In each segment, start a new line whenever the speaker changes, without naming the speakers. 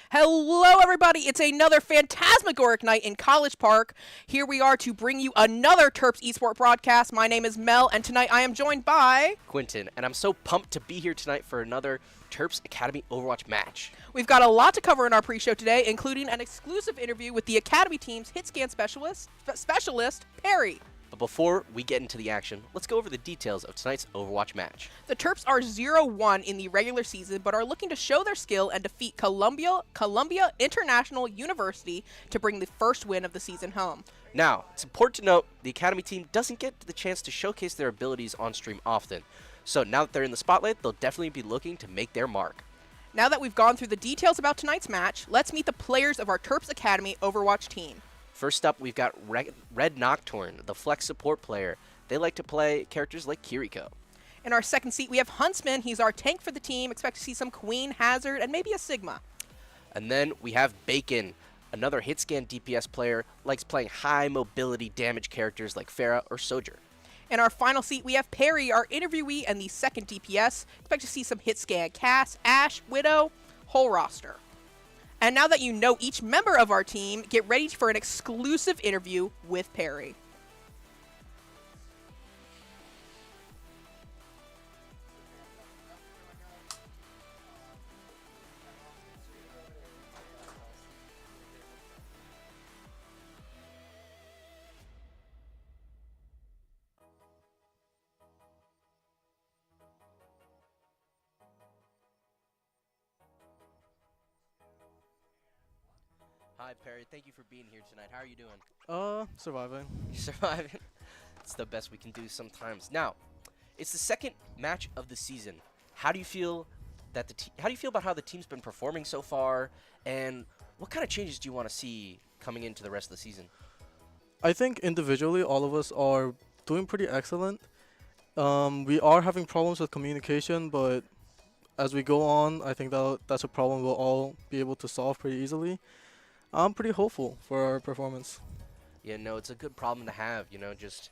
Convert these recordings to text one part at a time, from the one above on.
Hello, everybody. It's another phantasmagoric night in College Park. Here we are to bring you another Terps Esports broadcast. My name is Mel, and tonight I am joined by
Quentin, and I'm so pumped to be here tonight for another Terps Academy Overwatch match.
We've got a lot to cover in our pre-show today, including an exclusive interview with the Academy team's hit scan specialist, Perry.
But before we get into the action, let's go over the details of tonight's Overwatch match.
The Terps are 0-1 in the regular season, but are looking to show their skill and defeat Columbia International University to bring the first win of the season home.
Now, it's important to note the Academy team doesn't get the chance to showcase their abilities on stream often. So now that they're in the spotlight, they'll definitely be looking to make their mark.
Now that we've gone through the details about tonight's match, let's meet the players of our Terps Academy Overwatch team.
First up, we've got Red Nocturne, the flex support player. They like to play characters like Kiriko.
In our second seat, we have Huntsman. He's our tank for the team. Expect to see some Queen, Hazard, and maybe a Sigma.
And then we have Bacon, another hit scan DPS player, likes playing high mobility damage characters like Pharah or Soldier.
In our final seat, we have Perry, our interviewee and the second DPS. Expect to see some hit scan Cass, Ashe, Widow, whole roster. And now that you know each member of our team, get ready for an exclusive interview with Perry.
Hi, Perry. Thank you for being here tonight. How are you doing?
Surviving.
You surviving? It's the best we can do sometimes. Now, it's the second match of the season. How do you feel that how do you feel about how the team's been performing so far, and what kind of changes do you want to see coming into the rest of the season?
I think individually, all of us are doing pretty excellent. We are having problems with communication, but as we go on, I think that's a problem we'll all be able to solve pretty easily. I'm pretty hopeful for our performance.
Yeah, no, it's a good problem to have. You know, just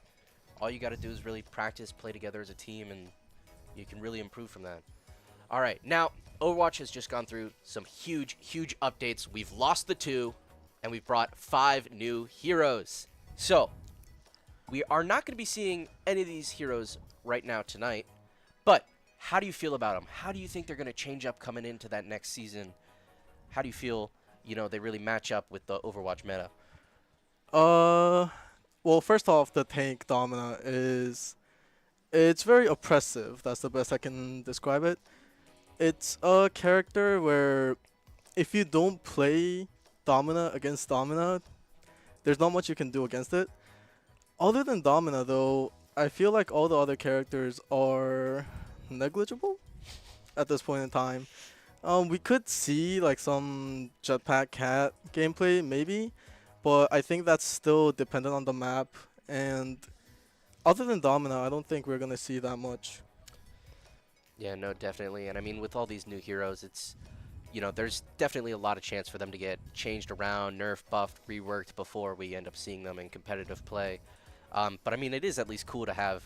all you got to do is really practice, play together as a team, and you can really improve from that. All right, now, Overwatch has just gone through some huge, huge updates. We've lost the 2, and we've brought 5 new heroes. So, we are not going to be seeing any of these heroes right now tonight, but how do you feel about them? How do you think they're going to change up coming into that next season? How do you feel, you know, they really match up with the Overwatch meta?
Well, first off, the tank Domina it's very oppressive. That's the best I can describe it. It's a character where if you don't play Domina against Domina, there's not much you can do against it. Other than Domina, though, I feel like all the other characters are negligible at this point in time. We could see like some Jetpack Cat gameplay, maybe, but I think that's still dependent on the map. And other than Domina, I don't think we're gonna see that much.
Yeah, no, definitely. And I mean, with all these new heroes, it's, you know, there's definitely a lot of chance for them to get changed around, nerfed, buffed, reworked before we end up seeing them in competitive play. But I mean, it is at least cool to have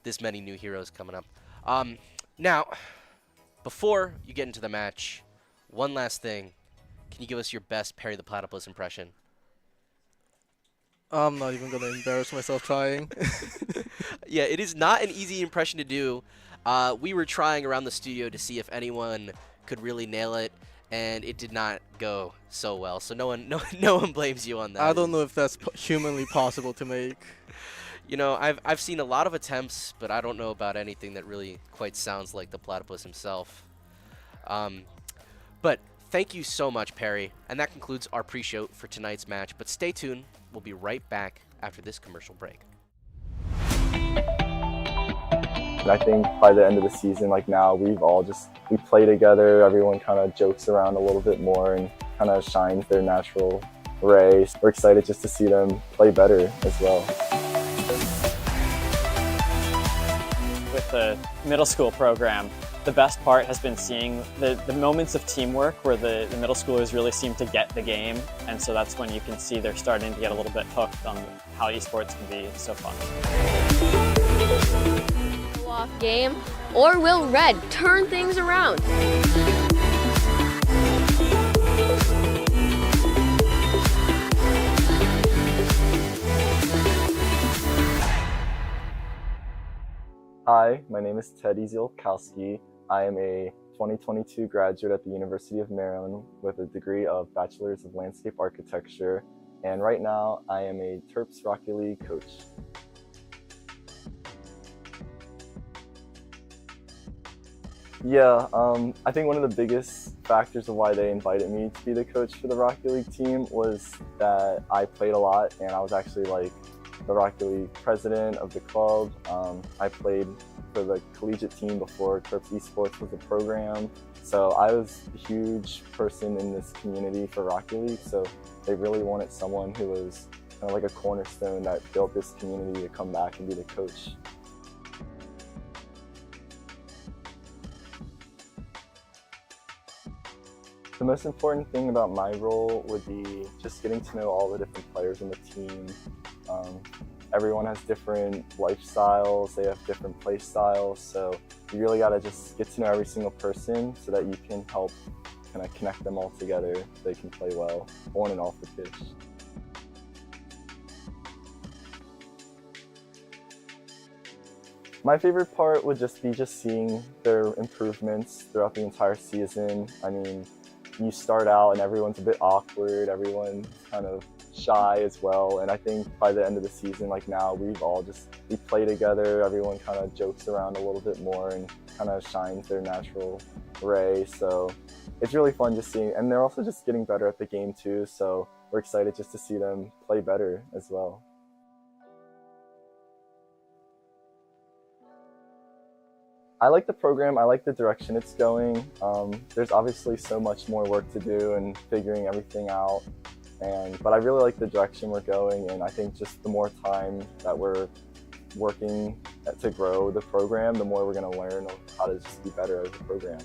this many new heroes coming up. Now, before you get into the match, one last thing. Can you give us your best Perry the Platypus impression?
I'm not even gonna embarrass myself trying.
Yeah, it is not an easy impression to do. We were trying around the studio to see if anyone could really nail it, and it did not go so well. So no one blames you on that.
I don't know if that's humanly possible to make.
You know, I've seen a lot of attempts, but I don't know about anything that really quite sounds like the platypus himself. But thank you so much, Perry. And that concludes our pre-show for tonight's match. But stay tuned. We'll be right back after this commercial break.
And I think by the end of the season, like now, we play together. Everyone kind of jokes around a little bit more and kind of shines their natural ray. We're excited just to see them play better as well.
With the middle school program, the best part has been seeing the moments of teamwork where the middle schoolers really seem to get the game, and so that's when you can see they're starting to get a little bit hooked on how esports can be so fun.
Off game, or will Red turn things around?
Hi, my name is Teddy Ziolkowski. I am a 2022 graduate at the University of Maryland with a degree of Bachelor's of Landscape Architecture, and right now I am a Terps Rocket League coach. Yeah, I think one of the biggest factors of why they invited me to be the coach for the Rocket League team was that I played a lot, and I was actually like the Rocket League president of the club. I played for the collegiate team before Terps Esports was a program. So I was a huge person in this community for Rocket League. So they really wanted someone who was kind of like a cornerstone that built this community to come back and be the coach. The most important thing about my role would be just getting to know all the different players in the team. Everyone has different lifestyles, they have different play styles, so you really got to just get to know every single person so that you can help kind of connect them all together so they can play well on and off the pitch. My favorite part would just be seeing their improvements throughout the entire season. I mean, you start out and everyone's a bit awkward, everyone's kind of shy as well, and I think by the end of the season, like now, we play together, everyone kind of jokes around a little bit more and kind of shines their natural ray, so it's really fun just seeing, and they're also just getting better at the game too, so we're excited just to see them play better as well. I like the program, I like the direction it's going. There's obviously so much more work to do and figuring everything out, but I really like the direction we're going, and I think just the more time that we're working to grow the program, the more we're going to learn how to just be better as a program.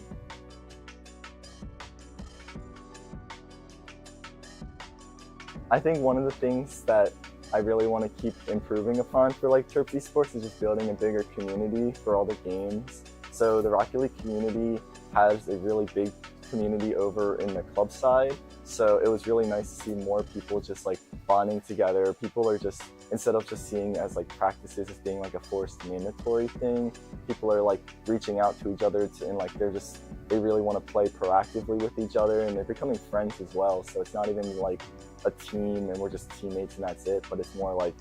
I think one of the things that I really want to keep improving upon for like Terps Esports is just building a bigger community for all the games. So the Rocket League community has a really big community over in the club side. So it was really nice to see more people just like bonding together. People are just, instead of just seeing as like practices as being like a forced mandatory thing, people are like reaching out to each other and like they really want to play proactively with each other, and they're becoming friends as well. So it's not even like a team and we're just teammates and that's it, but it's more like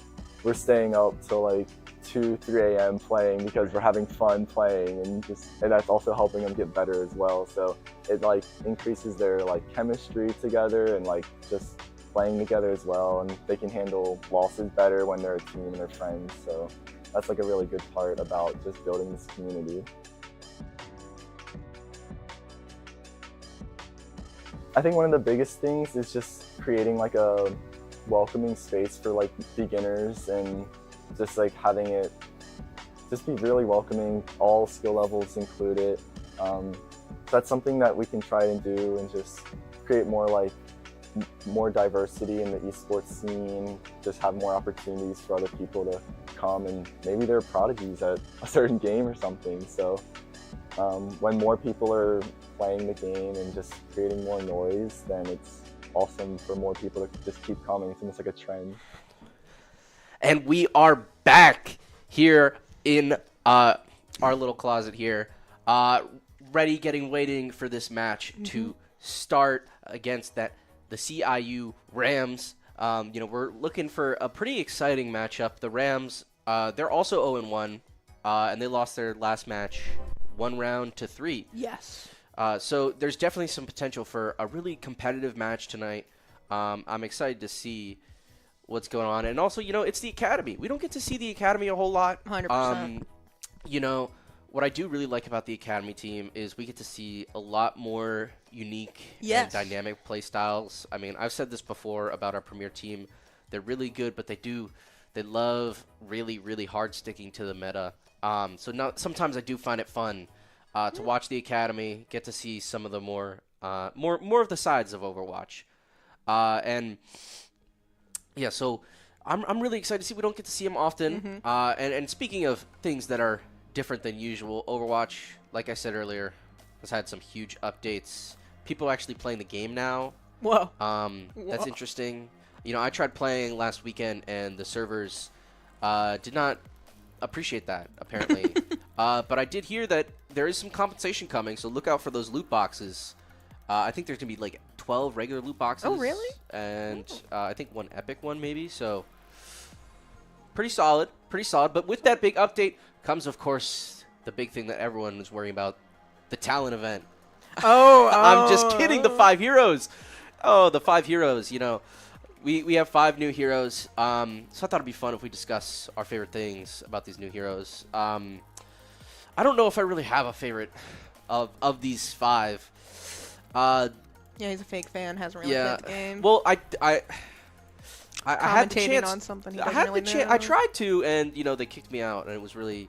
we're staying up till like 2, 3 a.m. playing because we're having fun playing, and that's also helping them get better as well. So it like increases their like chemistry together and like just playing together as well, and they can handle losses better when they're a team and they're friends. So that's like a really good part about just building this community. I think one of the biggest things is just creating like a welcoming space for like beginners, and just like having it just be really welcoming, all skill levels included. So that's something that we can try and do, and just create more diversity in the esports scene, just have more opportunities for other people to come, and maybe they're prodigies at a certain game or something. So when more people are playing the game and just creating more noise, then it's awesome for more people to just keep coming. It's almost like a trend.
And we are back here in our little closet here, waiting for this match to start against the CIU Rams. We're looking for a pretty exciting matchup. The Rams, they're also 0-1, and they lost their last match 1-3.
Yes.
So there's definitely some potential for a really competitive match tonight. I'm excited to see what's going on. And also, it's the Academy. We don't get to see the Academy a whole lot.
100%.
What I do really like about the Academy team is we get to see a lot more unique and dynamic play styles. I mean, I've said this before about our Premier team. They're really good, but they love really, really hard sticking to the meta. Sometimes I do find it fun to watch the Academy, get to see some of the more of the sides of Overwatch. So I'm really excited to see. We don't get to see them often. And speaking of things that are different than usual, Overwatch, like I said earlier, has had some huge updates. People actually playing the game now.
Whoa.
That's interesting. I tried playing last weekend, and the servers did not appreciate that, apparently. But I did hear that there is some compensation coming, so look out for those loot boxes. I think there's going to be like 12 regular loot boxes.
Oh, really?
And I think one epic one maybe, so pretty solid, pretty solid. But with that big update comes, of course, the big thing that everyone is worrying about, the talent event. I'm just kidding, the 5 heroes. Oh, the 5 heroes, you know. We have 5 new heroes, so I thought it'd be fun if we discuss our favorite things about these new heroes. I don't know if I really have a favorite of these 5.
Yeah, he's a fake fan. Hasn't really played the game.
Well, I had the
Commentating
chance
on something he
I
doesn't
had
really
the chance.
know.
I tried to, and you know they kicked me out, and it was really,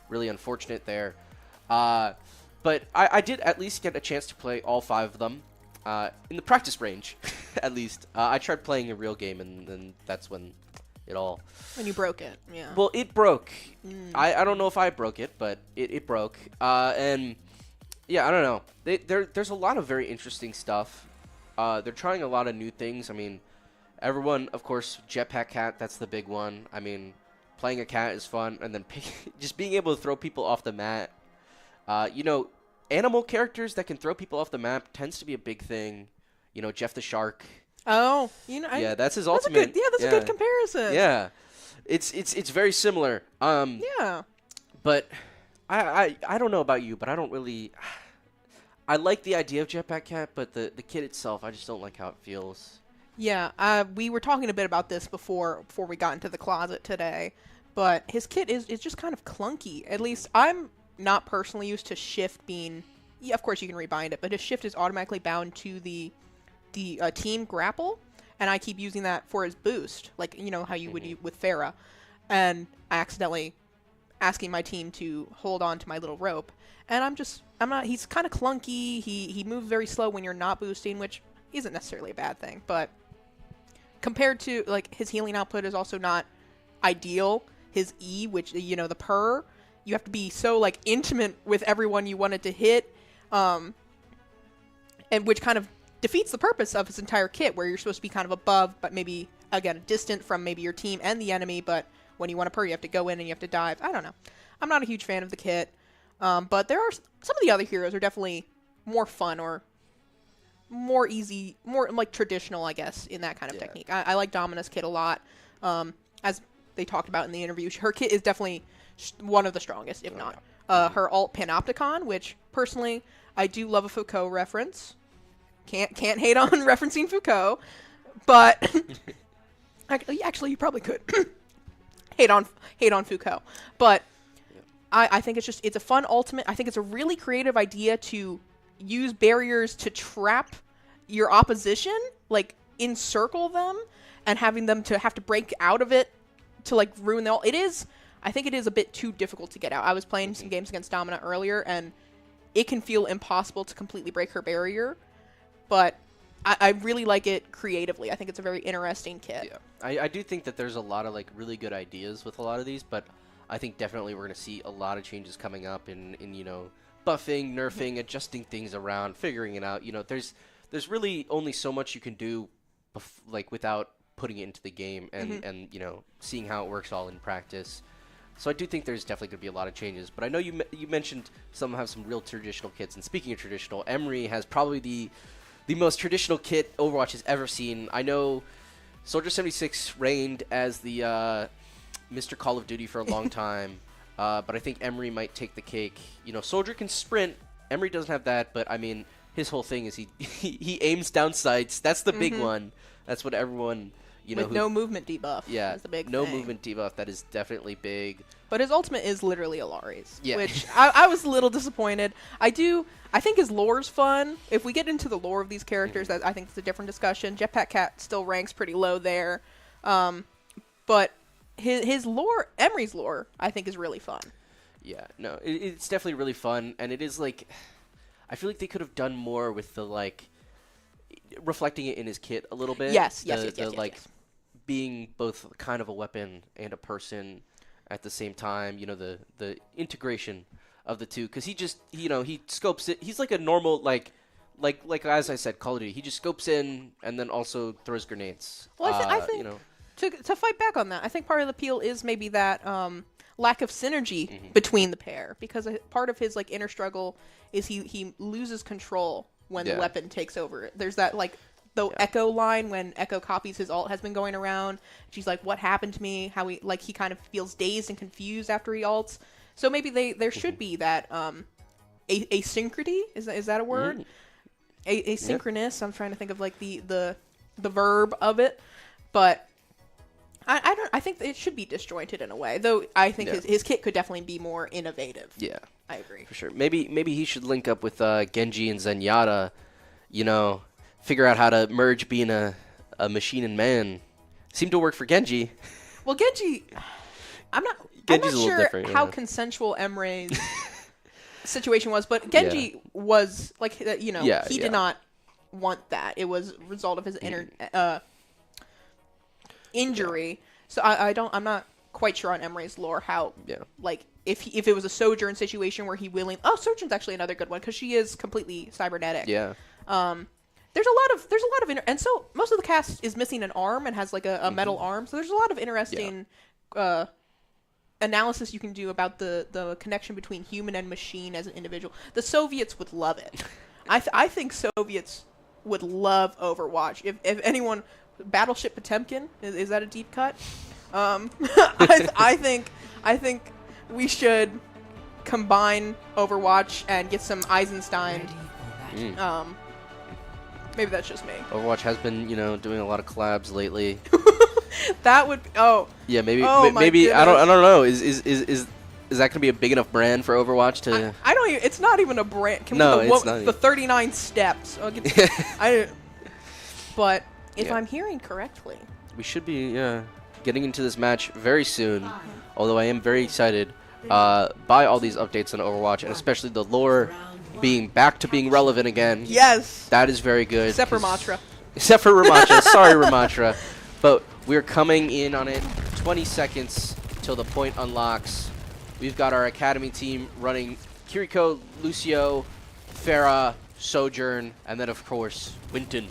really unfortunate there. But I did at least get a chance to play all 5 of them in the practice range, at least. I tried playing a real game, and then that's when it all.
When you broke it, yeah.
Well, it broke. I don't know if I broke it, but it broke. And yeah, I don't know. There's a lot of very interesting stuff. They're trying a lot of new things. I mean, everyone, of course, Jetpack Cat, that's the big one. I mean, playing a cat is fun, and then just being able to throw people off the mat. You know, animal characters that can throw people off the map tends to be a big thing. You know, Jeff the Shark.
Oh, you know.
Yeah, that's his
that's
ultimate.
that's a good comparison.
Yeah, it's very similar.
Yeah.
But I don't know about you, but I don't really. I like the idea of Jetpack Cat, but the kit itself, I just don't like how it feels.
Yeah, we were talking a bit about this before we got into the closet today, but his kit is just kind of clunky. At least I'm not personally used to shift being. Yeah, of course you can rebind it, but his shift is automatically bound to the team grapple, and I keep using that for his boost, like you know how you would use with Farah, and I accidentally asking my team to hold on to my little rope, and I'm not. He's kind of clunky. He moves very slow when you're not boosting, which isn't necessarily a bad thing, but compared to like his healing output is also not ideal. His E, which you know the purr, you have to be so like intimate with everyone you wanted to hit, and which kind of defeats the purpose of his entire kit, where you're supposed to be kind of above, but maybe again distant from maybe your team and the enemy. But when you want to purr, you have to go in and you have to dive. I don't know. I'm not a huge fan of the kit, but there are some of the other heroes are definitely more fun or more easy, more like traditional, I guess, in that kind of technique. I like Domina's kit a lot. As they talked about in the interview, her kit is definitely one of the strongest, if not. Her alt Panopticon, which personally I do love a Foucault reference. Can't hate on referencing Foucault, but actually you probably could hate on Foucault. But I think it's a fun ultimate. I think it's a really creative idea to use barriers to trap your opposition, like encircle them and having them to have to break out of it to like ruin the ult. I think it is a bit too difficult to get out. I was playing some games against Domina earlier, and it can feel impossible to completely break her barrier. But I really like it creatively. I think it's a very interesting kit.
Yeah, I do think that there's a lot of like really good ideas with a lot of these, but I think definitely we're going to see a lot of changes coming up in you know, buffing, nerfing, adjusting things around, figuring it out. You know, there's really only so much you can do like without putting it into the game and you know, seeing how it works all in practice. So I do think there's definitely going to be a lot of changes. But I know you mentioned some have some real traditional kits, and speaking of traditional, Emery has probably the most traditional kit Overwatch has ever seen. I know Soldier 76 reigned as the Mr. Call of Duty for a long time, but I think Emery might take the cake. You know, Soldier can sprint. Emery doesn't have that, but I mean, his whole thing is he aims down sights. That's the big one. That's what everyone, you know.
With no movement debuff.
Yeah,
is the big
no
thing.
movement debuff. That is definitely big.
But his ultimate is literally Alari's,
Yeah.
which I was a little disappointed. I think his lore's fun. If we get into the lore of these characters, that I think it's a different discussion. Jetpack Cat still ranks pretty low there. But his lore, Emery's lore, I think is really fun.
Yeah, no, it's definitely really fun, and it is like, I feel like they could have done more with the like, reflecting it in his kit a little bit.
Yes,
like being both kind of a weapon and a person at the same time. You know, the integration of the two, because he just, you know, he scopes it. He's like a normal like as I said, Call of Duty. He just scopes in and then also throws grenades.
Well, I think
you know.
to fight back on that, I think part of the appeal is maybe that lack of synergy between the pair, because part of his like inner struggle is he loses control when the weapon takes over. There's that like the Echo line when Echo copies his ult has been going around. She's like, "What happened to me?" How he kind of feels dazed and confused after he ults. So maybe there should be that asynchrony. Is that a word? Asynchronous. I'm trying to think of like the verb of it, but. I think it should be disjointed in a way, though. I think his kit could definitely be more innovative.
Yeah,
I agree
for sure. Maybe he should link up with Genji and Zenyatta. You know, figure out how to merge being a machine and man. Seemed to work for Genji.
Well, Genji, I'm not sure how consensual Emre's situation was, but Genji was like he did not want that. It was a result of his injury. So I'm not quite sure on Emre's lore how like if it was a Sojourn situation where he Sojourn's actually another good one because she is completely cybernetic.
Yeah.
There's a lot of and so most of the cast is missing an arm and has like a metal arm. So there's a lot of interesting analysis you can do about the connection between human and machine as an individual. The Soviets would love it. I think Soviets would love Overwatch. If anyone. Battleship Potemkin, is that a deep cut? I think we should combine Overwatch and get some Eisenstein. Maybe that's just me.
Overwatch has been doing a lot of collabs lately.
That would
yeah, maybe
maybe
I don't know. Is that gonna be a big enough brand for Overwatch to?
I don't even. It's not even a brand. Can
no,
we
it's not.
The 39 steps. But. If I'm hearing correctly.
We should be getting into this match very soon, although I am very excited by all these updates on Overwatch, and especially the lore being back to being relevant again.
Yes!
That is very good.
Except for Ramatra.
Except for Ramatra. Sorry, Ramatra. But we're coming in on it. 20 seconds till the point unlocks. We've got our Academy team running Kiriko, Lucio, Pharah, Sojourn, and then, of course, Winton.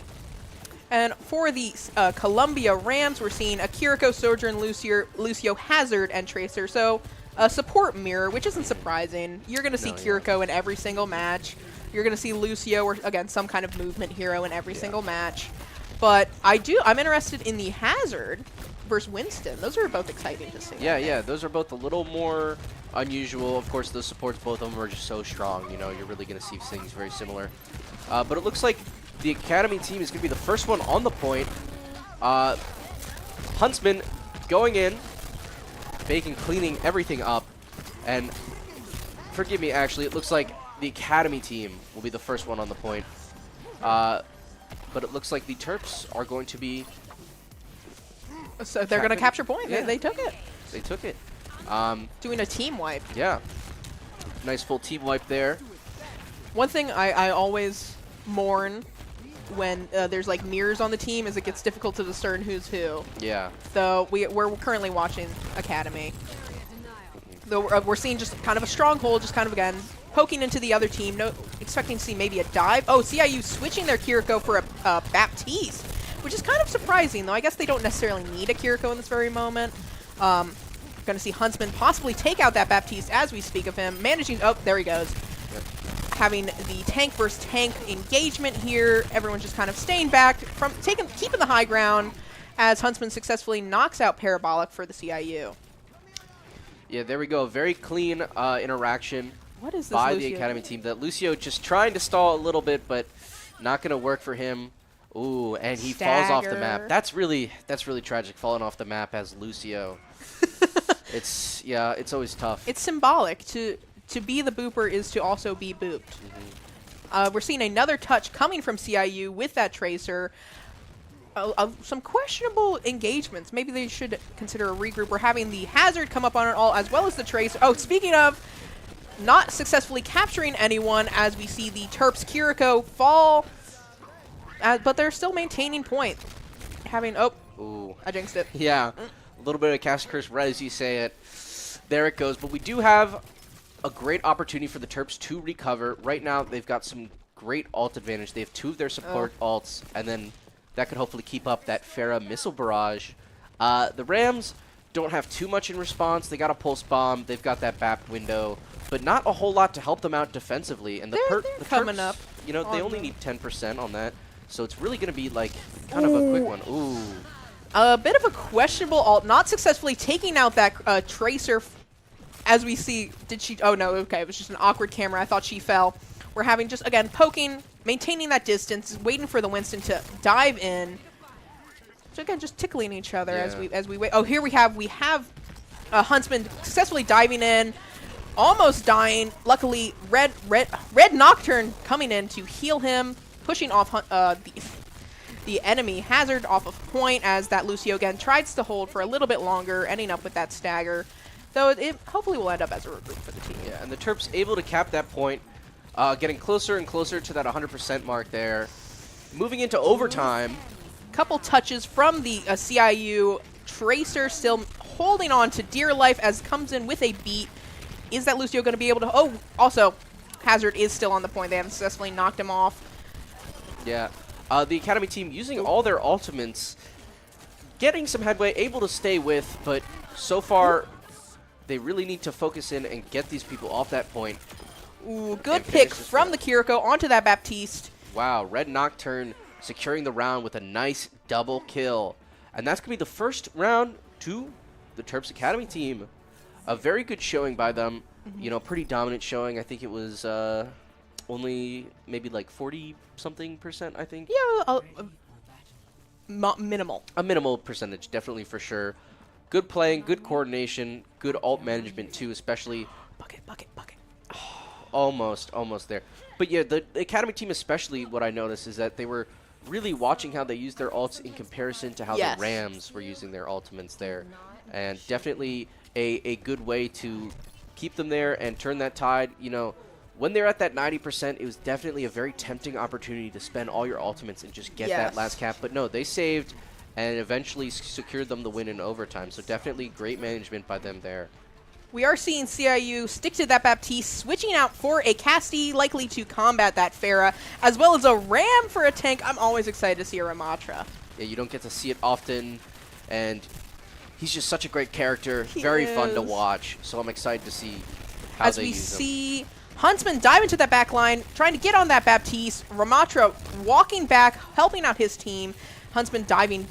And for the Columbia Rams, we're seeing a Kiriko, Sojourn, Lucio, Hazard, and Tracer. So a support mirror, which isn't surprising. You're going to see Kiriko in every single match. You're going to see Lucio, or again, some kind of movement hero in every single match. But I'm interested in the Hazard versus Winston. Those are both exciting to see.
Yeah. Those are both a little more unusual. Of course, those supports, both of them are just so strong. You're really going to see things very similar. But it looks like the Academy team is going to be the first one on the point. Huntsman going in, Bacon cleaning everything up, and forgive me, actually, it looks like the Academy team will be the first one on the point. But it looks like the Terps are going to be...
So they're going to capture point. Yeah. They took it.
They took it.
Doing a team wipe.
Yeah. Nice full team wipe there.
One thing I always mourn when there's like mirrors on the team is it gets difficult to discern who's who.
Yeah.
So we're currently watching Academy. Though we're seeing just kind of a stronghold, just kind of again poking into the other team, expecting to see maybe a dive. Oh, CIU switching their Kiriko for a Baptiste, which is kind of surprising, though. I guess they don't necessarily need a Kiriko in this very moment. Going to see Huntsman possibly take out that Baptiste as we speak of him. Managing, oh, there he goes.
Yep.
Having the tank versus tank engagement here. Everyone's just kind of staying back, from keeping the high ground as Huntsman successfully knocks out Parabolic for the CIU.
Yeah, there we go. Very clean interaction by the Academy team. That Lucio just trying to stall a little bit, but not going to work for him. Ooh, and he falls off the map. That's really tragic, falling off the map as Lucio. It's always tough.
It's symbolic. To be the booper is to also be booped. We're seeing another touch coming from CIU with that Tracer. Some questionable engagements. Maybe they should consider a regroup. We're having the Hazard come up on it all, as well as the Tracer. Oh, speaking of not successfully capturing anyone, as we see the Terps Kiriko fall, but they're still maintaining point.
Ooh.
I jinxed it.
Yeah, a little bit of cast curse right as you say it. There it goes. But we do have a great opportunity for the Terps to recover. Right now, they've got some great ult advantage. They have 2 of their support ults, and then that could hopefully keep up that Pharah missile barrage. The Rams don't have too much in response. They got a pulse bomb. They've got that BAP window, but not a whole lot to help them out defensively. And the
They're coming
Terps,
up.
you know, they
on
only
the-
need 10% on that. So it's really going to be like kind of a quick one. Ooh.
A bit of a questionable ult, not successfully taking out that Tracer. As we see, did she? Oh no, okay, it was just an awkward camera. I thought she fell. We're having just, again, poking, maintaining that distance, waiting for the Winston to dive in. So again, just tickling each other as we wait. Oh, here we have Huntsman successfully diving in, almost dying. Luckily, Red Nocturne coming in to heal him, pushing off the enemy Hazard off of point as that Lucio again tries to hold for a little bit longer, ending up with that stagger. Though it hopefully will end up as a regroup for the team.
Yeah, and the Terps able to cap that point, getting closer and closer to that 100% mark there. Moving into overtime.
Couple touches from the CIU. Tracer still holding on to dear life as comes in with a beat. Is that Lucio going to be able to... Oh, also, Hazard is still on the point. They haven't successfully knocked him off.
Yeah. The Academy team using all their ultimates, getting some headway, able to stay with, but so far they really need to focus in and get these people off that point.
Ooh, good pick from the Kiriko onto that Baptiste.
Wow, Red Nocturne securing the round with a nice double kill. And that's going to be the first round to the Terps Academy team. A very good showing by them. You know, pretty dominant showing. I think it was only maybe like 40-something%, I think.
Yeah, minimal.
A minimal percentage, definitely for sure. Good playing, good coordination, good ult management too, especially.
Bucket.
Almost there. But yeah, the Academy team especially, what I noticed is that they were really watching how they used their ults in comparison to how the Rams were using their ultimates there. And definitely a good way to keep them there and turn that tide. You know, when they're at that 90%, it was definitely a very tempting opportunity to spend all your ultimates and just get that last cap. But no, they saved and eventually secured them the win in overtime. So definitely great management by them there.
We are seeing CIU stick to that Baptiste, switching out for a Cassidy, likely to combat that Pharah, as well as a Ram for a tank. I'm always excited to see a Ramatra.
Yeah, you don't get to see it often, and he's just such a great character, very fun to watch, so I'm excited to see how they use him. As we
see Huntsman dive into that back line, trying to get on that Baptiste, Ramatra walking back, helping out his team, Huntsman diving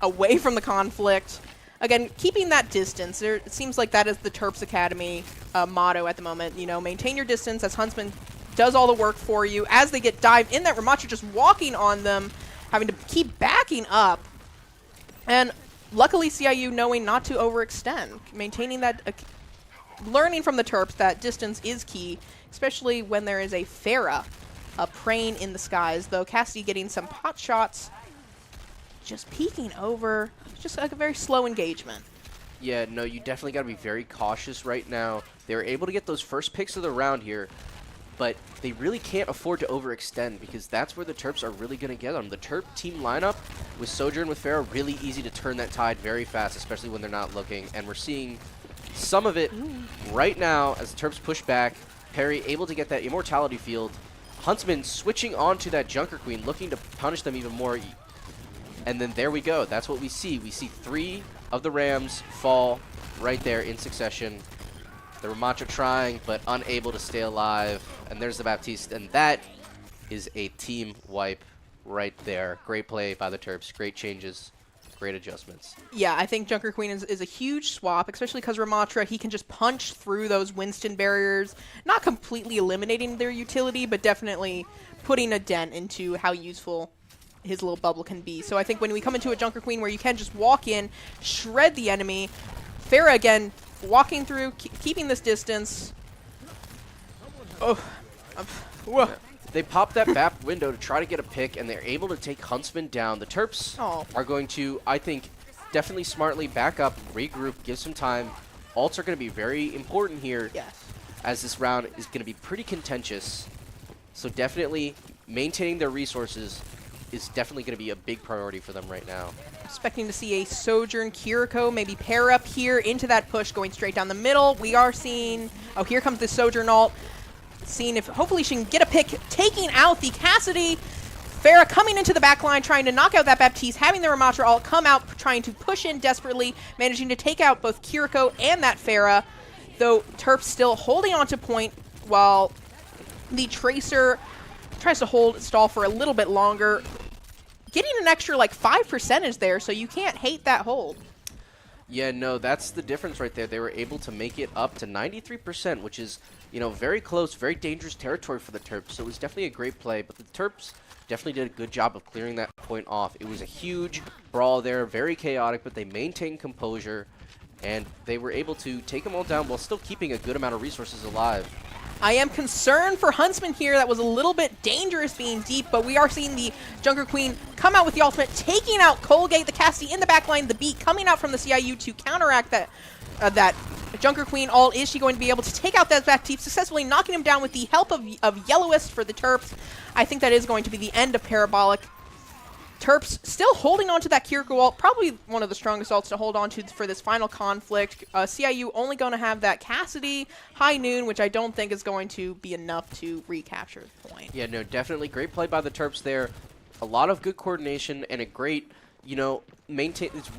away from the conflict. Again, keeping that distance. It seems like that is the Terps Academy motto at the moment. You know, maintain your distance as Huntsman does all the work for you. As they get dived in, that Ramatra just walking on them, having to keep backing up. And luckily, CIU knowing not to overextend, maintaining that, learning from the Terps that distance is key, especially when there is a Pharah praying in the skies. Though Cassidy getting some pot shots, just peeking over. Just like a very slow engagement.
Yeah, no, you definitely got to be very cautious right now. They were able to get those first picks of the round here, but they really can't afford to overextend because that's where the Terps are really going to get them. The Terp team lineup with Sojourn, with Pharah, really easy to turn that tide very fast, especially when they're not looking. And we're seeing some of it right now as the Terps push back. Perry able to get that Immortality field. Huntsman switching onto that Junker Queen, looking to punish them even more. And then there we go. That's what we see. We see 3 of the Rams fall right there in succession. The Ramatra trying, but unable to stay alive. And there's the Baptiste. And that is a team wipe right there. Great play by the Terps. Great changes. Great adjustments.
Yeah, I think Junker Queen is a huge swap, especially because Ramatra, he can just punch through those Winston barriers. Not completely eliminating their utility, but definitely putting a dent into how useful his little bubble can be. So I think when we come into a Junker Queen where you can just walk in, shred the enemy, Pharah again walking through, keeping this distance. Oh, whoa.
They pop that BAP window to try to get a pick, and they're able to take Huntsman down. The Terps are going to, I think, definitely smartly back up, regroup, give some time. Ults are going to be very important here, as this round is going to be pretty contentious. So definitely maintaining their resources is definitely going to be a big priority for them right now.
Expecting to see a Sojourn Kiriko maybe pair up here into that push, going straight down the middle. We are seeing, oh, here comes the Sojourn ult. Seeing if hopefully she can get a pick, taking out the Cassidy. Farah coming into the back line, trying to knock out that Baptiste, having the Ramatra ult come out, trying to push in desperately, managing to take out both Kiriko and that Farah, though Terps still holding on to point while the Tracer tries to hold stall for a little bit longer, getting an extra like 5% there, so you can't hate that hold.
Yeah, no, that's the difference right there. They were able to make it up to 93%, which is, you know, very close, very dangerous territory for the Terps. So it was definitely a great play, but the Terps definitely did a good job of clearing that point off. It was a huge brawl there, very chaotic, but they maintained composure, and they were able to take them all down while still keeping a good amount of resources alive.
I am concerned for Huntsman here. That was a little bit dangerous being deep, but we are seeing the Junker Queen come out with the ultimate, taking out Colgate, the Cassidy in the backline, the beat coming out from the CIU to counteract that Junker Queen ult. Is she going to be able to take out that Baptiste, successfully knocking him down with the help of Yellowist for the Terps? I think that is going to be the end of Parabolic. Terps still holding on to that Kiriko ult, probably one of the strongest ults to hold on to for this final conflict. CIU only going to have that Cassidy High Noon, which I don't think is going to be enough to recapture the point.
Yeah, no, definitely great play by the Terps there. A lot of good coordination and a great, you know, maintain. It's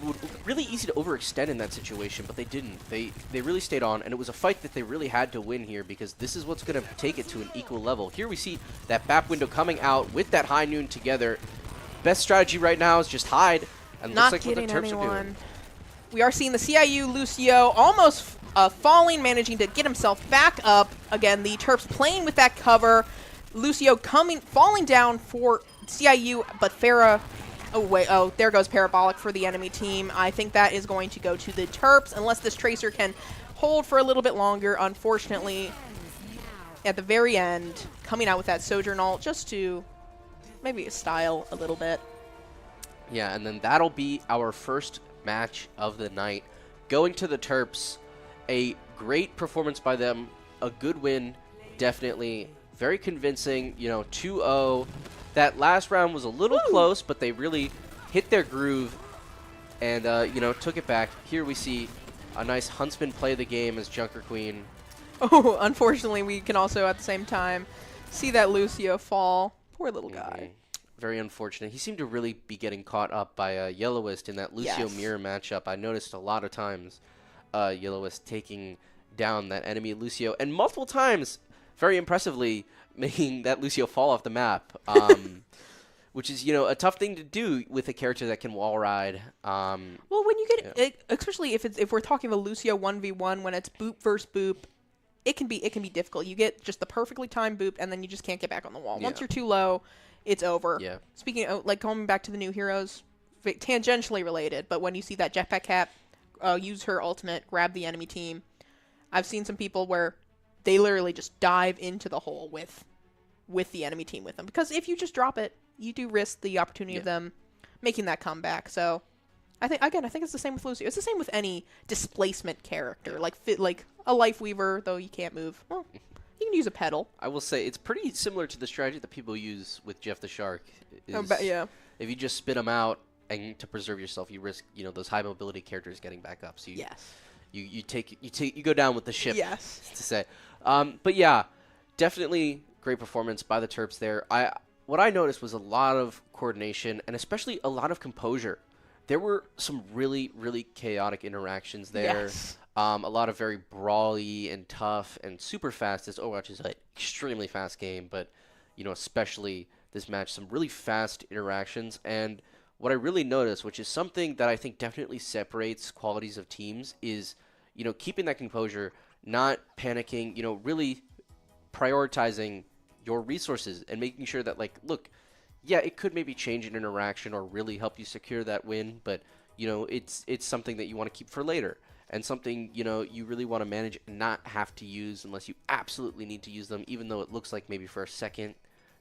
really easy to overextend in that situation, but they didn't. They really stayed on, and it was a fight that they really had to win here because this is what's going to take it to an equal level. Here we see that BAP window coming out with that High Noon together. Best strategy right now is just hide, and
Not
looks like what the
getting
Terps are
anyone.
doing.
We are seeing the CIU Lucio almost falling, managing to get himself back up. Again, the Terps playing with that cover. Lucio falling down for CIU, but Farah. Oh wait! Oh, there goes Parabolic for the enemy team. I think that is going to go to the Terps unless this Tracer can hold for a little bit longer. Unfortunately, at the very end, coming out with that Sojourn ult just to maybe style a little bit.
Yeah, and then that'll be our first match of the night. Going to the Terps, a great performance by them, a good win, definitely. Very convincing, you know, 2-0. That last round was a little close, but they really hit their groove and, you know, took it back. Here we see a nice Huntsman play the game as Junker Queen.
Oh, unfortunately, we can also at the same time see that Lucio fall. Poor little guy.
Very unfortunate. He seemed to really be getting caught up by Yellowist in that Lucio
Yes.
mirror matchup. I noticed a lot of times Yellowist taking down that enemy Lucio, and multiple times, very impressively, making that Lucio fall off the map, which is, you know, a tough thing to do with a character that can wall ride.
Well, when you get, especially if we're talking about Lucio 1v1, when it's boop versus boop, it can be difficult. You get just the perfectly timed boop, and then you just can't get back on the wall.
Yeah.
Once you're too low, it's over.
Yeah.
Speaking of, like, going back to the new heroes, tangentially related, but when you see that Jetpack Cap use her ultimate, grab the enemy team, I've seen some people where they literally just dive into the hole with the enemy team with them. Because if you just drop it, you do risk the opportunity of them making that comeback. So I think it's the same with Lucio. It's the same with any displacement character, like a Life Weaver, though you can't move. Well, you can use a pedal.
I will say it's pretty similar to the strategy that people use with Jeff the Shark.
Yeah.
If you just spit them out and to preserve yourself, you risk, you know, those high mobility characters getting back up. So you go down with the ship.
Yes.
To say, but yeah, definitely great performance by the Terps there. What I noticed was a lot of coordination and especially a lot of composure. There were some really, really chaotic interactions there.
Yes.
A lot of very brawly and tough and super fast. This Overwatch is an extremely fast game, but, you know, especially this match, some really fast interactions. And what I really noticed, which is something that I think definitely separates qualities of teams, is, you know, keeping that composure, not panicking, you know, really prioritizing your resources and making sure that, like, look, yeah, it could maybe change an interaction or really help you secure that win, but, you know, it's something that you want to keep for later. And something, you know, you really want to manage and not have to use unless you absolutely need to use them, even though it looks like maybe for a second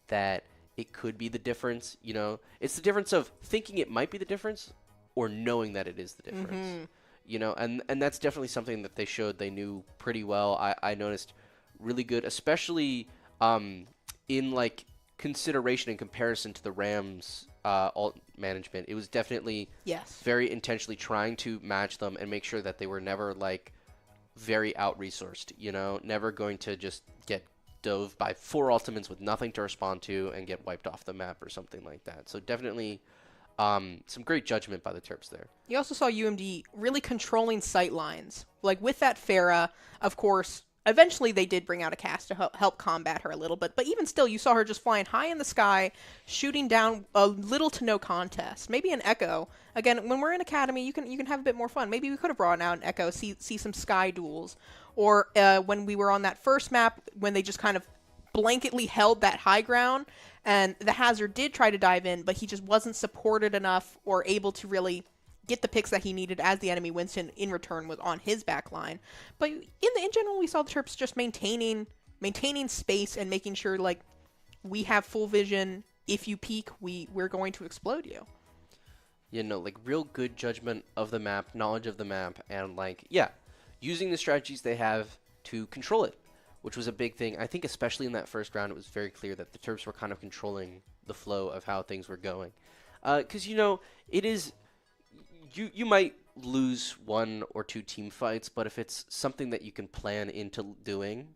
that it could be the difference. You know, it's the difference of thinking it might be the difference or knowing that it is the difference.
Mm-hmm.
You know, and that's definitely something that they showed they knew pretty well. I noticed really good, especially in, like, consideration and comparison to the Rams alt management. It was definitely very intentionally trying to match them and make sure that they were never, like, very out-resourced, you know, never going to just get dove by 4 ultimates with nothing to respond to and get wiped off the map or something like that. So definitely some great judgment by the Terps there.
You also saw UMD really controlling sight lines. Like with that Pharah, of course, eventually they did bring out a cast to help combat her a little bit, but even still, you saw her just flying high in the sky, shooting down a little to no contest. Maybe an Echo. Again, when we're in Academy, you can have a bit more fun. Maybe we could have brought out an Echo, see some sky duels. Or when we were on that first map, when they just kind of blanketly held that high ground, and the Hazard did try to dive in, but he just wasn't supported enough or able to really get the picks that he needed, as the enemy Winston in return was on his back line. But in general, we saw the Terps just maintaining space and making sure, like, we have full vision. If you peek, we're going to explode you.
You know, like, real good judgment of the map, knowledge of the map, and, like, yeah, using the strategies they have to control it, which was a big thing. I think especially in that first round, it was very clear that the Terps were kind of controlling the flow of how things were going. Because, you know, it is... You might lose 1 or 2 team fights, but if it's something that you can plan into doing,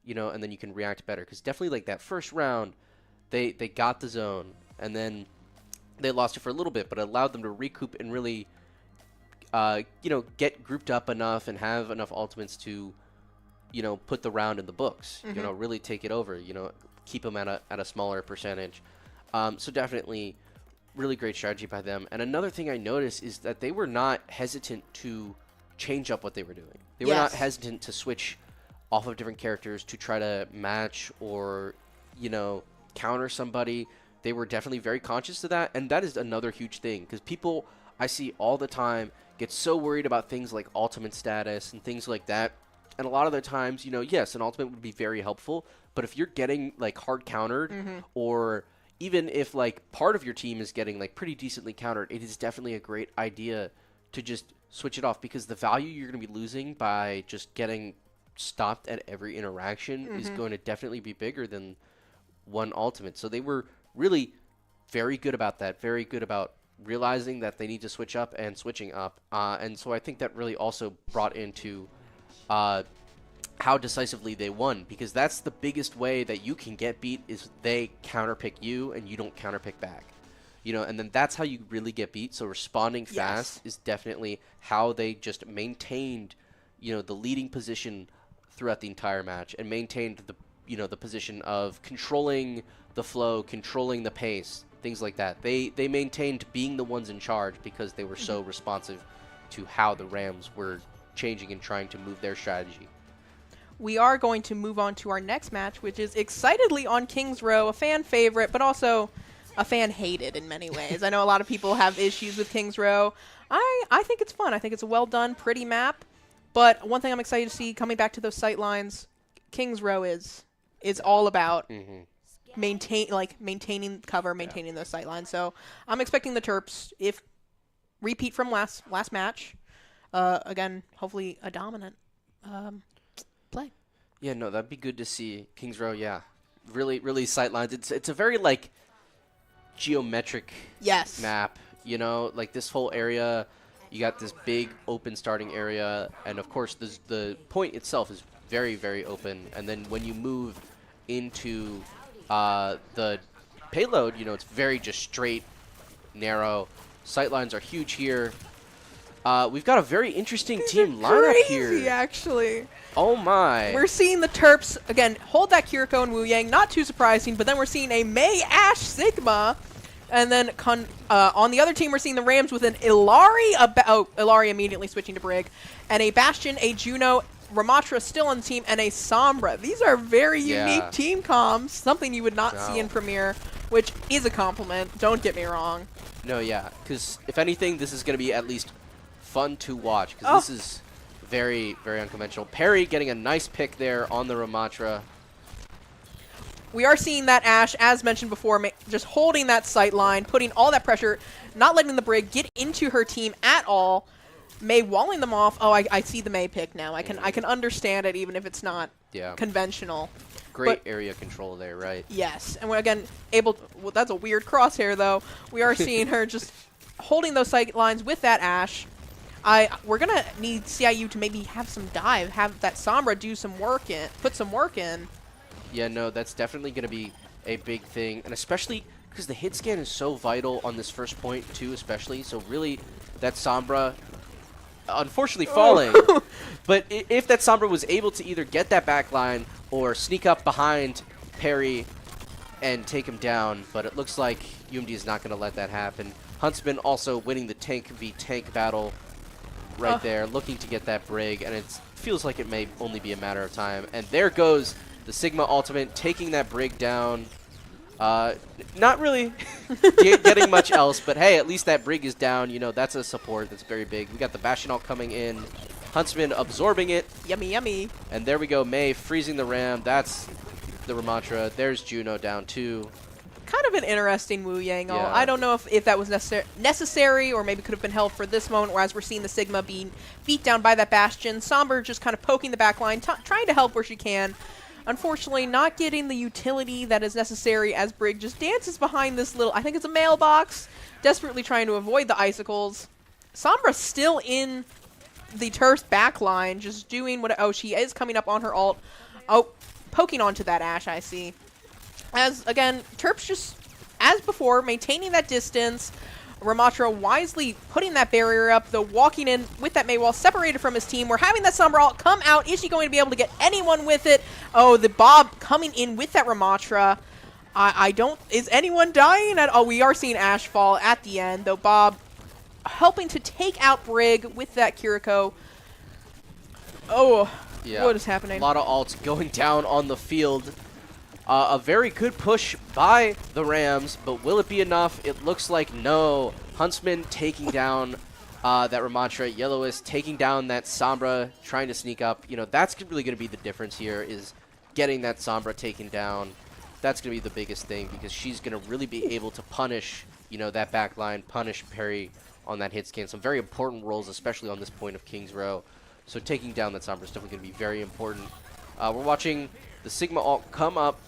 you know, and then you can react better. Because definitely, like, that first round, they got the zone, and then they lost it for a little bit, but it allowed them to recoup and really, you know, get grouped up enough and have enough ultimates to, you know, put the round in the books. You know, really take it over. You know, keep them at a smaller percentage. So definitely. Really great strategy by them. And another thing I noticed is that they were not hesitant to change up what they were doing. They were not hesitant to switch off of different characters to try to match or, you know, counter somebody. They were definitely very conscious of that. And that is another huge thing, because people I see all the time get so worried about things like ultimate status and things like that. And a lot of the times, you know, yes, an ultimate would be very helpful. But if you're getting, like, hard countered or... even if, like, part of your team is getting, like, pretty decently countered, it is definitely a great idea to just switch it off, because the value you're going to be losing by just getting stopped at every interaction is going to definitely be bigger than one ultimate. So they were really very good about that, very good about realizing that they need to switch up and switching up. And so I think that really also brought into how decisively they won, because that's the biggest way that you can get beat, is they counterpick you and you don't counterpick back, you know, and then that's how you really get beat. So responding fast is definitely how they just maintained, you know, the leading position throughout the entire match, and maintained the, you know, the position of controlling the flow, controlling the pace, things like that. They maintained being the ones in charge because they were so responsive to how the Rams were changing and trying to move their strategy.
We are going to move on to our next match, which is excitedly on Kings Row, a fan favorite, but also a fan hated in many ways. I know a lot of people have issues with Kings Row. I think it's fun. I think it's a well done, pretty map. But one thing I'm excited to see, coming back to those sight lines, Kings Row is all about maintaining cover, maintaining those sight lines. So I'm expecting the Terps, if repeat from last match, again, hopefully a dominant play.
Yeah, no, that'd be good to see. Kings Row, yeah, really sightlines. It's a very, like, geometric map. You know, like this whole area, you got this big open starting area, and of course the point itself is very, very open. And then when you move into the payload, you know, it's very just straight, narrow. Sightlines are huge here. We've got a very interesting team lineup here.
Actually.
Oh my.
We're seeing the Terps, again, hold that Kiriko and Wu Yang, not too surprising, but then we're seeing a Mei Ash Sigma, and then on the other team we're seeing the Rams with an Illari, Illari immediately switching to Brig, and a Bastion, a Juno, Ramatra still on the team, and a Sombra. These are very unique team comms, something you would not see in Premier, which is a compliment, don't get me wrong.
No, yeah, because if anything, this is going to be at least fun to watch, because this is very, very unconventional. Perry getting a nice pick there on the Ramatra.
We are seeing that Ashe, as mentioned before, just holding that sight line, putting all that pressure, not letting the Brig get into her team at all. Mei walling them off. Oh, I see the Mei pick now. I can understand it, even if it's not conventional.
Great area control there, right?
Yes, and we're again able to, well, that's a weird crosshair though. We are seeing her just holding those sight lines with that Ashe. We're gonna need CIU to maybe have some dive, have that Sombra do some work in, put some work in.
Yeah, no, that's definitely going to be a big thing, and especially because the hit scan is so vital on this first point too, especially. So really, that Sombra, unfortunately falling, but if that Sombra was able to either get that back line or sneak up behind Perry and take him down, but it looks like UMD is not going to let that happen. Huntsman also winning the tank v tank battle right there, looking to get that Brig, and it feels like it may only be a matter of time. And there goes the Sigma ultimate, taking that Brig down. Not really getting much else, but hey, at least that Brig is down. You know, that's a support that's very big. We got the Bastion ult coming in. Huntsman absorbing it.
Yummy, yummy.
And there we go, Mei freezing the Ram. That's the Ramantra. There's Juno down too.
Kind of an interesting Wu Yang ult.
Yeah.
I don't know if that was necessary or maybe could have been held for this moment, whereas we're seeing the Sigma being beat down by that Bastion. Somber just kind of poking the back line, trying to help where she can. Unfortunately, not getting the utility that is necessary as Brig just dances behind this little, I think it's a mailbox, desperately trying to avoid the icicles. Sombra still in the Terps back line, just doing what, oh, she is coming up on her ult. Oh, poking onto that Ashe, I see. As, again, Terps just, as before, maintaining that distance. Ramattra wisely putting that barrier up, though walking in with that Mei wall separated from his team. We're having that Sombra ult come out. Is she going to be able to get anyone with it? Oh, the Bob coming in with that Ramattra. I don't, is anyone dying? Oh, we are seeing Ashe fall at the end, though Bob helping to take out Brig with that Kiriko. Oh,
Yeah.
what is happening?
A lot of ults going down on the field. A very good push by the Rams, but will it be enough? It looks like no. Huntsman taking down that Ramantra. Yellowist taking down that Sombra, trying to sneak up. You know, that's really going to be the difference here, is getting that Sombra taken down. That's going to be the biggest thing, because she's going to really be able to punish, you know, that back line, punish Perry on that hit scan. Some very important roles, especially on this point of King's Row. So taking down that Sombra is definitely going to be very important. We're watching the Sigma ult come up.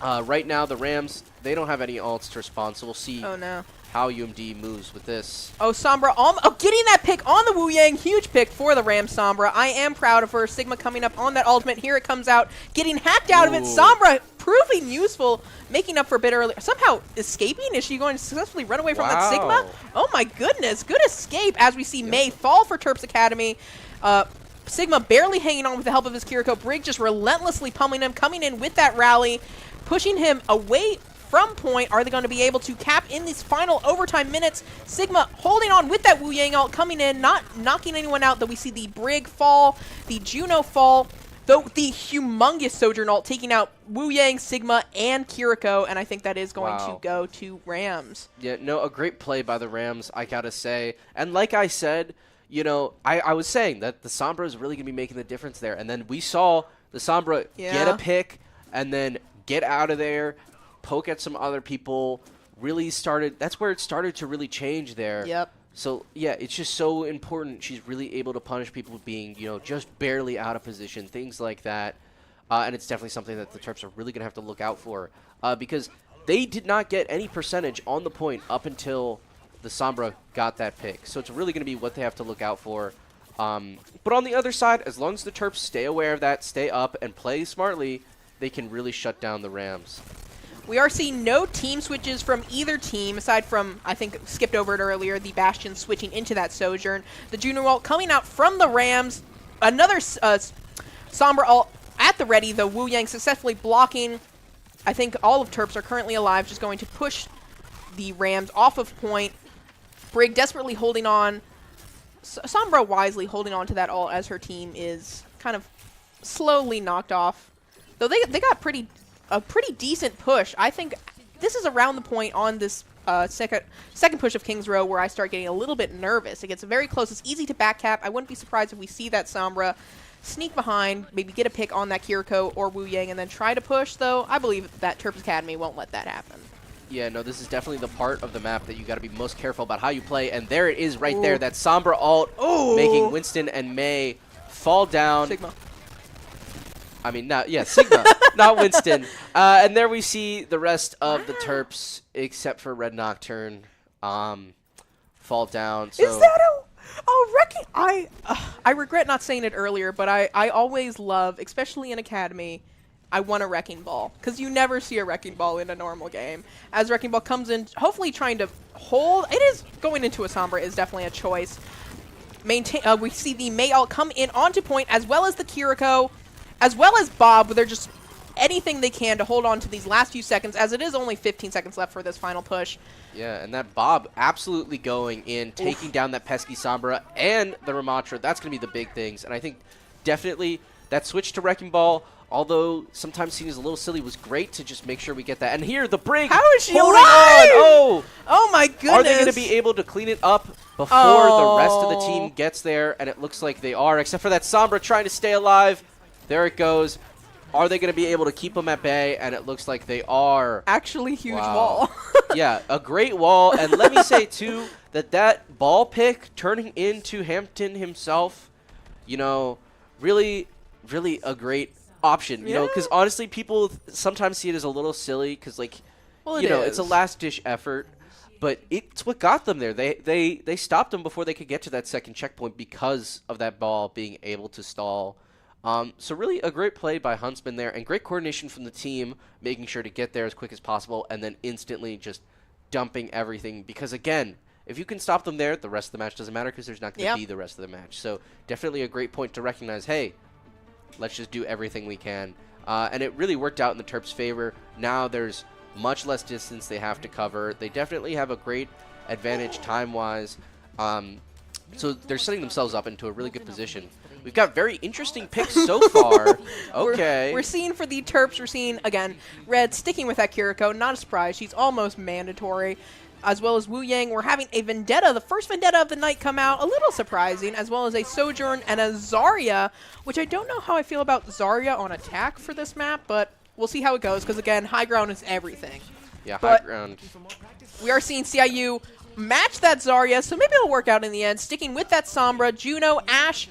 Right now, the Rams, they don't have any ults to respond, so we'll see how UMD moves with this.
Oh, Sombra, getting that pick on the Wu Yang. Huge pick for the Ram Sombra. I am proud of her. Sigma coming up on that ultimate. Here it comes out, getting hacked out of it. Sombra proving useful, making up for a bit earlier. Somehow escaping? Is she going to successfully run away from that Sigma? Oh my goodness, good escape as we see Mei fall for Terps Academy. Sigma barely hanging on with the help of his Kiriko. Brig just relentlessly pummeling him, coming in with that rally, pushing him away from point. Are they going to be able to cap in these final overtime minutes? Sigma holding on with that Wu Yang ult, coming in, not knocking anyone out, though we see the Brig fall, the Juno fall, though the humongous Sojourn ult taking out Wu Yang, Sigma, and Kiriko, and I think that is going to go to Rams.
Yeah, no, a great play by the Rams, I gotta say. And like I said, you know, I was saying that the Sombra is really going to be making the difference there. And then we saw the Sombra get a pick and then get out of there, poke at some other people, really started, that's where it started to really change there.
Yep.
So, yeah, it's just so important. She's really able to punish people being, you know, just barely out of position, things like that. And it's definitely something that the Terps are really going to have to look out for, because they did not get any percentage on the point up until the Sombra got that pick. So it's really going to be what they have to look out for. But on the other side, as long as the Terps stay aware of that, stay up, and play smartly, they can really shut down the Rams.
We are seeing no team switches from either team, aside from, I think, skipped over it earlier, the Bastion switching into that Sojourn. The Juno ult coming out from the Rams. Another Sombra ult at the ready, the Wu Yang successfully blocking. I think all of Terps are currently alive, just going to push the Rams off of point. Brig desperately holding on. Sombra wisely holding on to that ult as her team is kind of slowly knocked off. Though they got a pretty decent push. I think this is around the point on this second push of King's Row where I start getting a little bit nervous. It gets very close. It's easy to backcap. I wouldn't be surprised if we see that Sombra sneak behind, maybe get a pick on that Kiriko or Wu Yang, and then try to push, though. I believe that Terps Academy won't let that happen.
Yeah, no, this is definitely the part of the map that you got to be most careful about how you play. And there it is right there, that Sombra ult making Winston and Mei fall down.
Sigma.
I mean, Sigma, not Winston. And there we see the rest of the Terps, except for Red Nocturne, fall down. So
is that I regret not saying it earlier, but I always love, especially in Academy, I want a Wrecking Ball, because you never see a Wrecking Ball in a normal game. As Wrecking Ball comes in, hopefully trying to hold, it is going into a Sombra is definitely a choice. Maintain. We see the Mei ult come in onto point, as well as the Kiriko, as well as Bob. They're just anything they can to hold on to these last few seconds, as it is only 15 seconds left for this final push.
Yeah, and that Bob absolutely going in, taking down that pesky Sombra and the Ramatra. That's going to be the big things. And I think definitely that switch to Wrecking Ball, although sometimes seen as a little silly, was great to just make sure we get that. And here, the Brig.
How is she
holding
alive?
on.
Oh my goodness.
Are they going to be able to clean it up before the rest of the team gets there? And it looks like they are, except for that Sombra trying to stay alive. There it goes. Are they going to be able to keep them at bay? And it looks like they are.
Actually, huge
Wow.
wall.
Yeah, a great wall. And let me say, too, that ball pick turning into Hampton himself, you know, really, really a great option. You know, because honestly, people sometimes see it as a little silly because, like,
Well,
you know, it's a last-ditch effort. But it's what got them there. They stopped them before they could get to that second checkpoint because of that ball being able to stall. So really a great play by Huntsman there, and great coordination from the team, making sure to get there as quick as possible, and then instantly just dumping everything. Because again, if you can stop them there, the rest of the match doesn't matter because there's not going to be the rest of the match. So definitely a great point to recognize, hey, let's just do everything we can. And it really worked out in the Terps' favor. Now there's much less distance they have to cover. They definitely have a great advantage time-wise. So they're setting themselves up into a really good position. We've got very interesting picks so far. Okay.
We're seeing for the Terps, we're seeing, again, Red sticking with that Kiriko. Not a surprise. She's almost mandatory. As well as Wu Yang, we're having a Vendetta, the first Vendetta of the night come out. A little surprising. As well as a Sojourn and a Zarya, which I don't know how I feel about Zarya on attack for this map, but we'll see how it goes. Because, again, high ground is everything.
Yeah,
But
high ground.
we are seeing CIU match that Zarya, so maybe it'll work out in the end. Sticking with that Sombra, Juno, Ashe,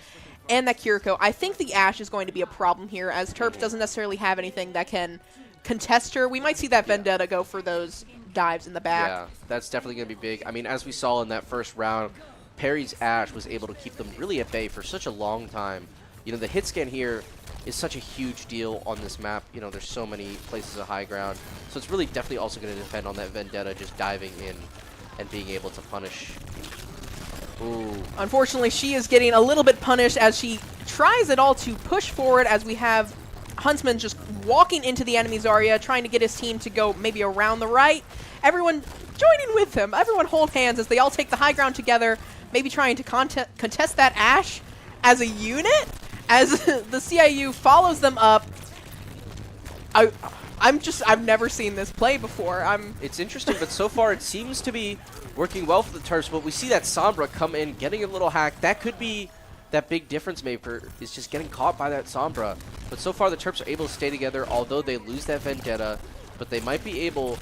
and that Kiriko. I think the Ashe is going to be a problem here, as Terps doesn't necessarily have anything that can contest her. We might see that Vendetta go for those dives in the back.
Yeah, that's definitely going to be big. I mean, as we saw in that first round, Perry's Ashe was able to keep them really at bay for such a long time. You know, the hit scan here is such a huge deal on this map. You know, there's so many places of high ground. So it's really definitely also going to depend on that Vendetta just diving in and being able to punish. Ooh.
Unfortunately, she is getting a little bit punished as she tries it all to push forward, as we have Huntsman just walking into the enemy Zarya, trying to get his team to go maybe around the right. Everyone joining with him. Everyone hold hands as they all take the high ground together, maybe trying to contest that Ashe as a unit, as the CIU follows them up. I've never seen this play before.
It's interesting, but so far it seems to be working well for the Terps, but we see that Sombra come in, getting a little hack. That could be that big difference maker, is just getting caught by that Sombra. But so far the Terps are able to stay together, although they lose that Vendetta, but they might be able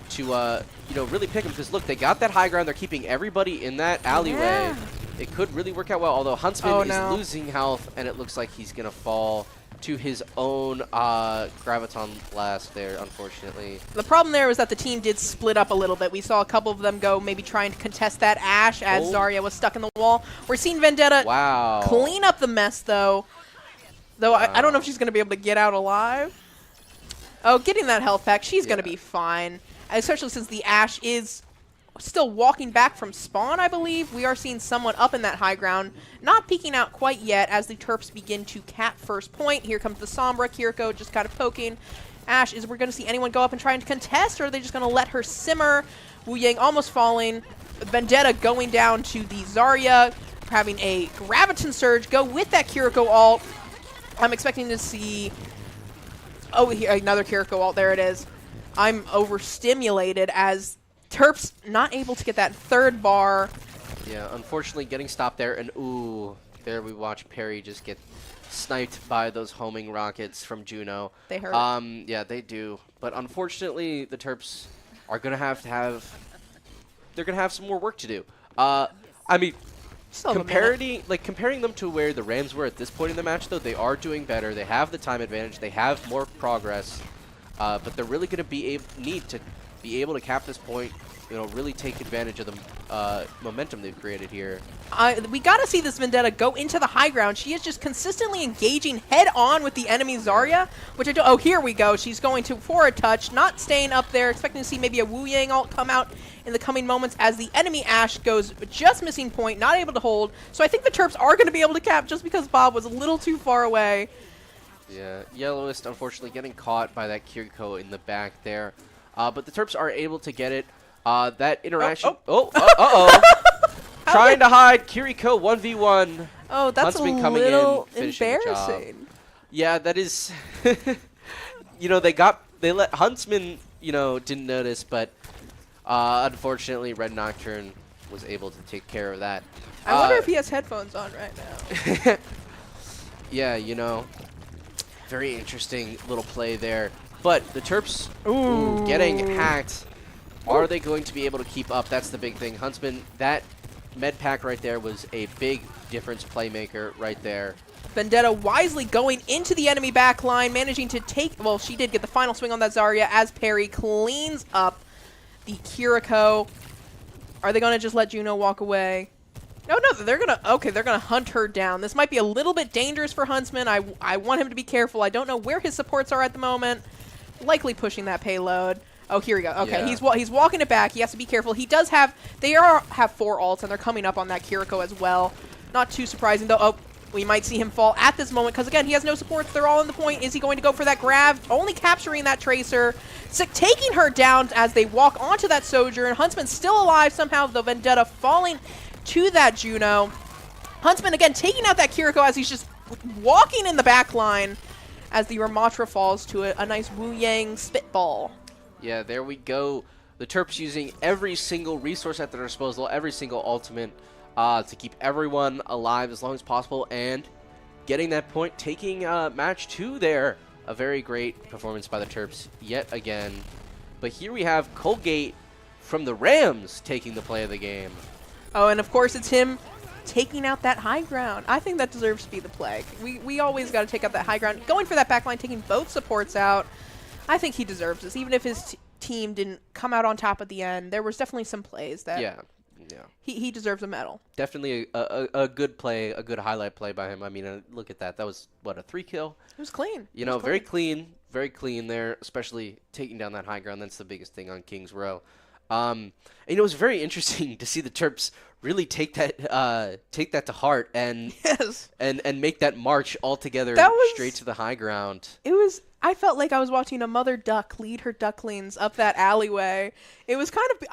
to, you know, really pick them, because look, they got that high ground. They're keeping everybody in that alleyway.
Yeah.
It could really work out well, although Huntsman
no.
is losing health, and it looks like he's going to fall to his own Graviton blast there, unfortunately.
The problem there was that the team did split up a little bit. We saw a couple of them go maybe trying to contest that Ashe as Zarya was stuck in the wall. We're seeing Vendetta clean up the mess, though. I don't know if she's going to be able to get out alive. Oh, getting that health pack, she's going to be fine. Especially since the Ashe is still walking back from spawn, I believe. We are seeing someone up in that high ground, not peeking out quite yet as the Terps begin to cap first point. Here comes the Sombra. Kiriko just kind of poking. Ashe, is we're going to see anyone go up and try to contest, or are they just going to let her simmer? Wu Yang almost falling. Vendetta going down to the Zarya, having a Graviton Surge go with that Kiriko ult. I'm expecting to see... Oh, here, another Kiriko ult. There it is. I'm overstimulated as Terps not able to get that third bar.
Yeah, unfortunately getting stopped there, and ooh, there we watch Perry just get sniped by those homing rockets from Juno.
They hurt.
Yeah, they do. But unfortunately, the Terps are gonna have they're gonna have some more work to do. I mean, comparing them to where the Rams were at this point in the match, though, they are doing better. They have the time advantage. They have more progress. But they're really going to need to be able to cap this point, really take advantage of the momentum they've created here.
We got to see this Vendetta go into the high ground. She is just consistently engaging head-on with the enemy Zarya, which I do. Oh, here we go. She's going for a touch, not staying up there, expecting to see maybe a Wu Yang ult come out in the coming moments as the enemy Ashe goes just missing point, not able to hold. So I think the Terps are going to be able to cap just because Bob was a little too far away.
Yeah, Yellowist unfortunately getting caught by that Kiriko in the back there. But the Terps are able to get it. That interaction... uh-oh. Trying to hide Kiriko 1v1.
Oh, that's
Huntsman
a
coming
little
in, finishing the job.
embarrassing.
Yeah, that is... they let Huntsman, didn't notice, but unfortunately Red Nocturne was able to take care of that.
I wonder if he has headphones on right now.
Yeah, very interesting little play there. But the Terps getting hacked. Are they going to be able to keep up? That's the big thing. Huntsman, that med pack right there was a big difference playmaker right there.
Vendetta wisely going into the enemy back line, managing to take... Well, she did get the final swing on that Zarya as Perry cleans up the Kiriko. Are they going to just let Juno walk away? No, they're going to... Okay, they're going to hunt her down. This might be a little bit dangerous for Huntsman. I want him to be careful. I don't know where his supports are at the moment. Likely pushing that payload. Oh, here we go. Okay,
yeah.
he's walking it back. He has to be careful. He does have... They have 4 ults, and they're coming up on that Kiriko as well. Not too surprising, though. Oh, we might see him fall at this moment, because, again, he has no supports. They're all in the point. Is he going to go for that grab? Only capturing that Tracer. Taking her down as they walk onto that Sojourn. Huntsman still alive somehow, the Vendetta falling to that Juno. Huntsman, again, taking out that Kiriko as he's just walking in the back line as the Ramatra falls to a nice Wu Yang spitball.
Yeah, there we go. The Terps using every single resource at their disposal, every single ultimate to keep everyone alive as long as possible, and getting that point, taking match 2 there. A very great performance by the Terps yet again. But here we have Colgate from the Rams taking the play of the game.
Oh, and of course it's him taking out that high ground. I think that deserves to be the play. We always got to take out that high ground. Going for that backline, taking both supports out. I think he deserves this. Even if his team didn't come out on top at the end, there was definitely some plays that he deserves a medal.
Definitely a good play, a good highlight play by him. I mean, look at that. That was, what, a 3 kill?
It was clean.
Very clean there, especially taking down that high ground. That's the biggest thing on King's Row. And it was very interesting to see the Terps really take that to heart and and make that march all together straight to the high ground.
I felt like I was watching a mother duck lead her ducklings up that alleyway. It was kind of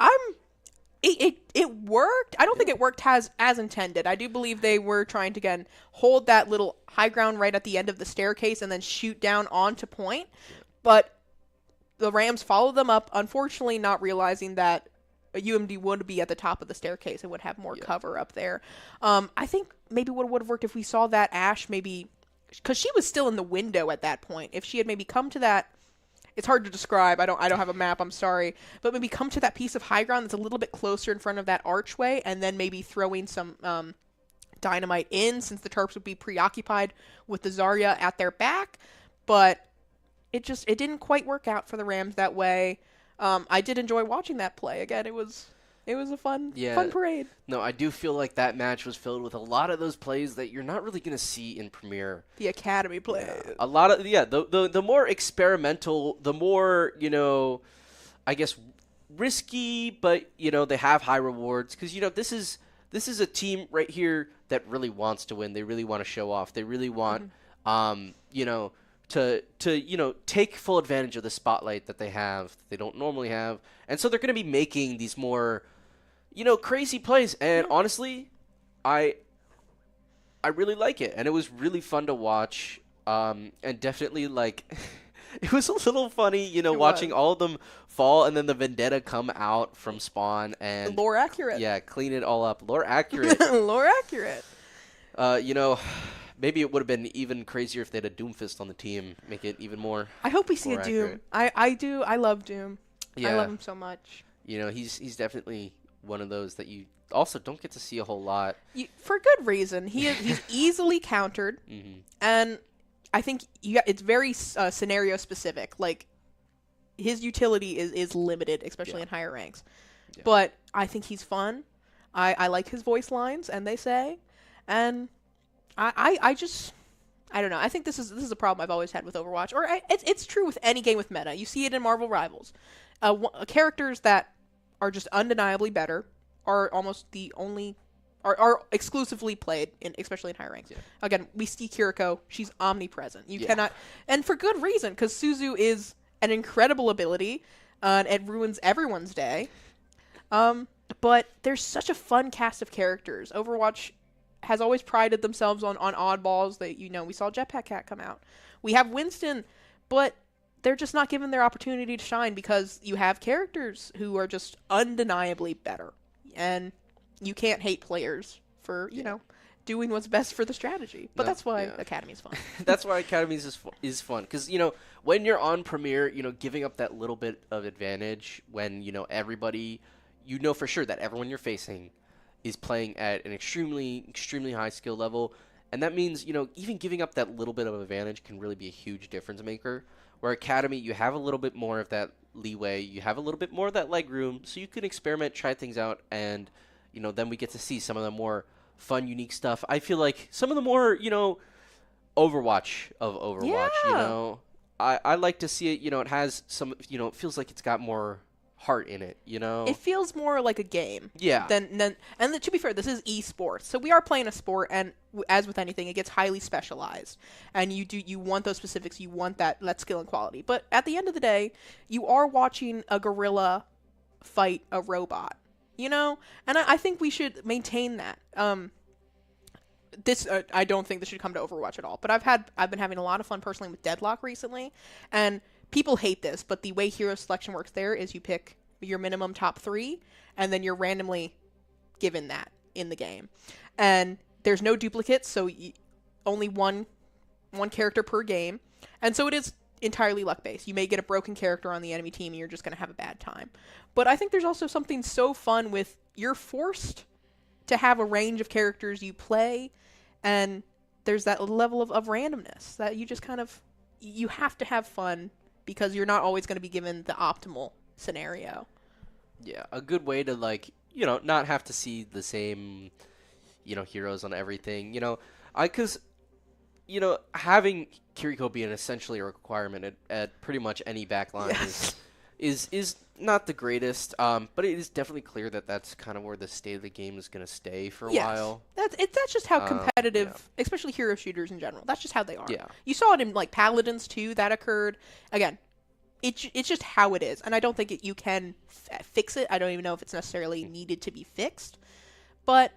it worked. I don't think it worked as intended. I do believe they were trying to, again, hold that little high ground right at the end of the staircase and then shoot down onto point. But the Rams followed them up, unfortunately not realizing that a UMD would be at the top of the staircase and would have more cover up there. I think maybe what would have worked if we saw that Ashe maybe... Because she was still in the window at that point. If she had maybe come to that... It's hard to describe. I don't have a map. I'm sorry. But maybe come to that piece of high ground that's a little bit closer in front of that archway, and then maybe throwing some dynamite in, since the Terps would be preoccupied with the Zarya at their back. But it didn't quite work out for the Rams that way. I did enjoy watching that play. Again, it was a fun parade.
No, I do feel like that match was filled with a lot of those plays that you're not really going to see in Premier.
The academy plays.
A lot of the more experimental, the more, I guess risky, but they have high rewards, because this is a team right here that really wants to win. They really want to show off. They really want to take full advantage of the spotlight that they have that they don't normally have. And so they're going to be making these more crazy plays, and honestly, I really like it, and it was really fun to watch, and definitely, like, it was a little funny, watching all of them fall, and then the Vendetta come out from spawn, and...
Lore accurate.
Yeah, clean it all up. Lore accurate.
Lore accurate.
Maybe it would have been even crazier if they had a Doomfist on the team, make it even more...
I hope we see a Doom. I do. I love Doom.
Yeah.
I love him so much.
He's definitely one of those that you also don't get to see a whole lot.
For good reason. He's easily countered, and I think it's very scenario specific. Like, his utility is limited, especially
Yeah.
in higher ranks.
Yeah.
But I think he's fun. I like his voice lines, and they say, and I don't know. I think this is a problem I've always had with Overwatch, or it's true with any game with meta. You see it in Marvel Rivals. Characters that are just undeniably better are almost the only are exclusively played in, especially in high ranks.
Yeah.
Again, we see Kiriko; she's omnipresent. You
Yeah.
cannot, and for good reason, because Suzu is an incredible ability, and it ruins everyone's day. But there's such a fun cast of characters. Overwatch has always prided themselves on oddballs. That we saw Jetpack Cat come out. We have Winston, but they're just not given their opportunity to shine because you have characters who are just undeniably better, and you can't hate players for doing what's best for the strategy. But
No,
that's why
yeah.
Academy's fun.
That's why Academies is fun because when you're on Premier, giving up that little bit of advantage when everybody, for sure that everyone you're facing is playing at an extremely high skill level, and that means even giving up that little bit of advantage can really be a huge difference maker. Where Academy, you have a little bit more of that leeway, you have a little bit more of that leg room, so you can experiment, try things out, and then we get to see some of the more fun, unique stuff. I feel like some of the more, Overwatch of Overwatch,
Yeah.
I like to see it, it has some, it feels like it's got more heart in it,
It feels more like a game.
Yeah.
And to be fair, this is esports, so we are playing a sport, and as with anything, it gets highly specialized. And you want those specifics, you want that skill and quality. But at the end of the day, you are watching a gorilla fight a robot, And I think we should maintain that. I don't think this should come to Overwatch at all. But I've been having a lot of fun personally with Deadlock recently, and people hate this, but the way hero selection works there is you pick your minimum top 3, and then you're randomly given that in the game. And there's no duplicates, so only one character per game. And so it is entirely luck-based. You may get a broken character on the enemy team, and you're just going to have a bad time. But I think there's also something so fun with you're forced to have a range of characters you play, and there's that level of randomness that you just kind of you have to have fun because you're not always going to be given the optimal scenario.
Yeah, a good way to not have to see the same, heroes on everything. Because having Kiriko be essentially a requirement at pretty much any backline
Yes.
is not the greatest. But it is definitely clear that that's kind of where the state of the game is going to stay for a while.
That's just how
Yeah.
competitive, especially hero shooters in general. That's just how they are.
Yeah.
You saw it in Paladins too. That occurred again. It's just how it is, and I don't think you can fix it. I don't even know if it's necessarily needed to be fixed, but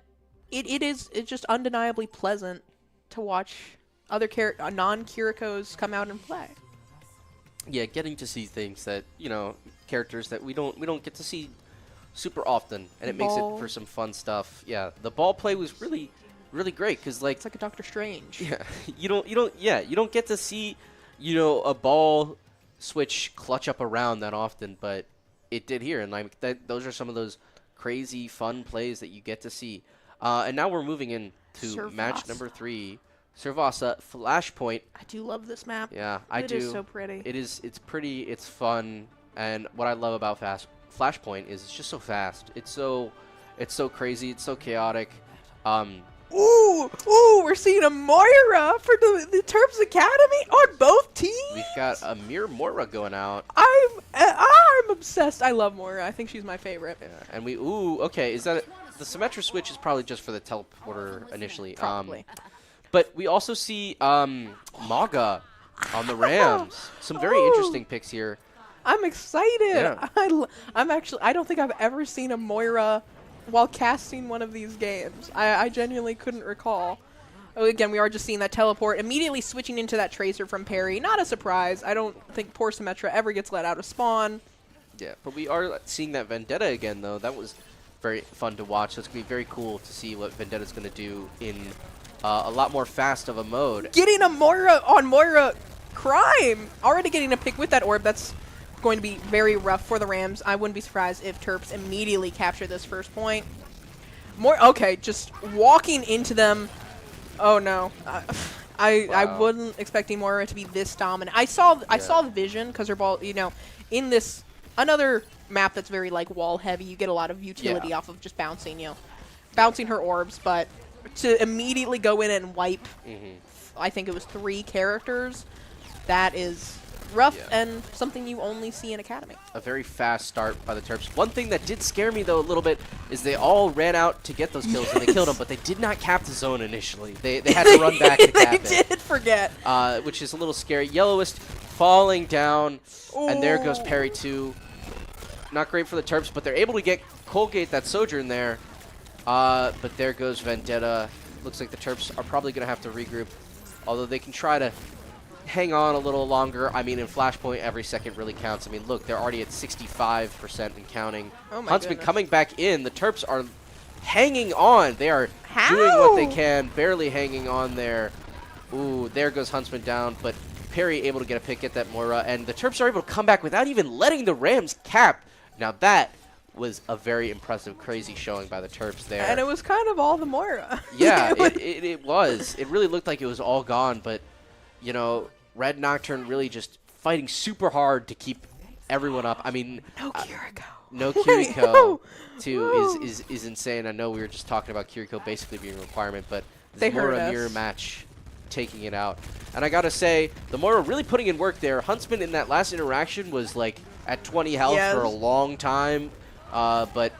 it's just undeniably pleasant to watch other non-Kirikos come out and play.
Yeah, getting to see things that characters that we don't get to see super often, and it makes it
Ball.
for some fun stuff. Yeah, the ball play was really great because
It's like a Doctor Strange.
yeah, you don't get to see a ball switch clutch up around that often, but it did here, and those are some of those crazy fun plays that you get to see. And now we're moving into match
Servasa.
number 3, Servasa Flashpoint.
I do love this map.
Yeah, I do.
It is so pretty.
It's pretty. It's fun, and what I love about Flashpoint is it's just so fast. It's so crazy. It's so chaotic.
Ooh, we're seeing a Moira for the Terps Academy on both teams.
We've got Amir Mora going out.
I'm obsessed. I love Moira. I think she's my favorite.
Yeah, and okay, is that the Symmetra switch is probably just for the teleporter initially.
Probably.
But we also see Maga on the Rams. Some very interesting picks here.
I'm excited.
Yeah.
I don't think I've ever seen a Moira while casting one of these games. I genuinely couldn't recall. Oh, again, we are just seeing that teleport, immediately switching into that Tracer from Parry. Not a surprise. I don't think poor Symmetra ever gets let out of spawn.
Yeah, but we are seeing that Vendetta again, though. That was very fun to watch. So it's going to be very cool to see what Vendetta's going to do in a lot more fast of a mode.
Getting a Moira on Moira Crime! Already getting a pick with that orb. That's going to be very rough for the Rams. I wouldn't be surprised if Terps immediately capture this first point. Okay, just walking into them. Oh no. I
Wow.
wasn't expecting Moira to be this dominant. I saw the vision because her ball, in this another map that's very like wall heavy, you get a lot of utility off of just bouncing, bouncing her orbs, but to immediately go in and wipe, I think it was 3 characters, that is rough and something you only see in Academy.
A very fast start by the Terps. One thing that did scare me, though, a little bit is they all ran out to get those kills, and they killed them, but they did not cap the zone initially. They had to run back to cap it.
They did forget.
Which is a little scary. Yellowist falling down, and there goes Perry, too. Not great for the Terps, but they're able to get Colgate, that Sojourn there. But there goes Vendetta. Looks like the Terps are probably going to have to regroup, although they can try to hang on a little longer. I mean, in Flashpoint, every second really counts. I mean, look, they're already at 65% and counting.
Oh my
Huntsman
goodness.
coming back in. The Terps are hanging on. They are doing what they can, barely hanging on there. Ooh, there goes Huntsman down, but Perry able to get a pick, get that Moira, and the Terps are able to come back without even letting the Rams cap. Now that was a very impressive, crazy showing by the Terps there.
And it was kind of all the Moira.
Yeah, it was. It really looked like it was all gone, but, Red Nocturne really just fighting super hard to keep everyone up. I mean,
No Kiriko.
no
Wait,
Kiriko,
no.
too, is insane. I know we were just talking about Kiriko basically being a requirement, but
They
this
heard
Moira
us.
mirror match taking it out. And I gotta say, the Moira really putting in work there. Huntsman in that last interaction was like at 20 health for a long time, but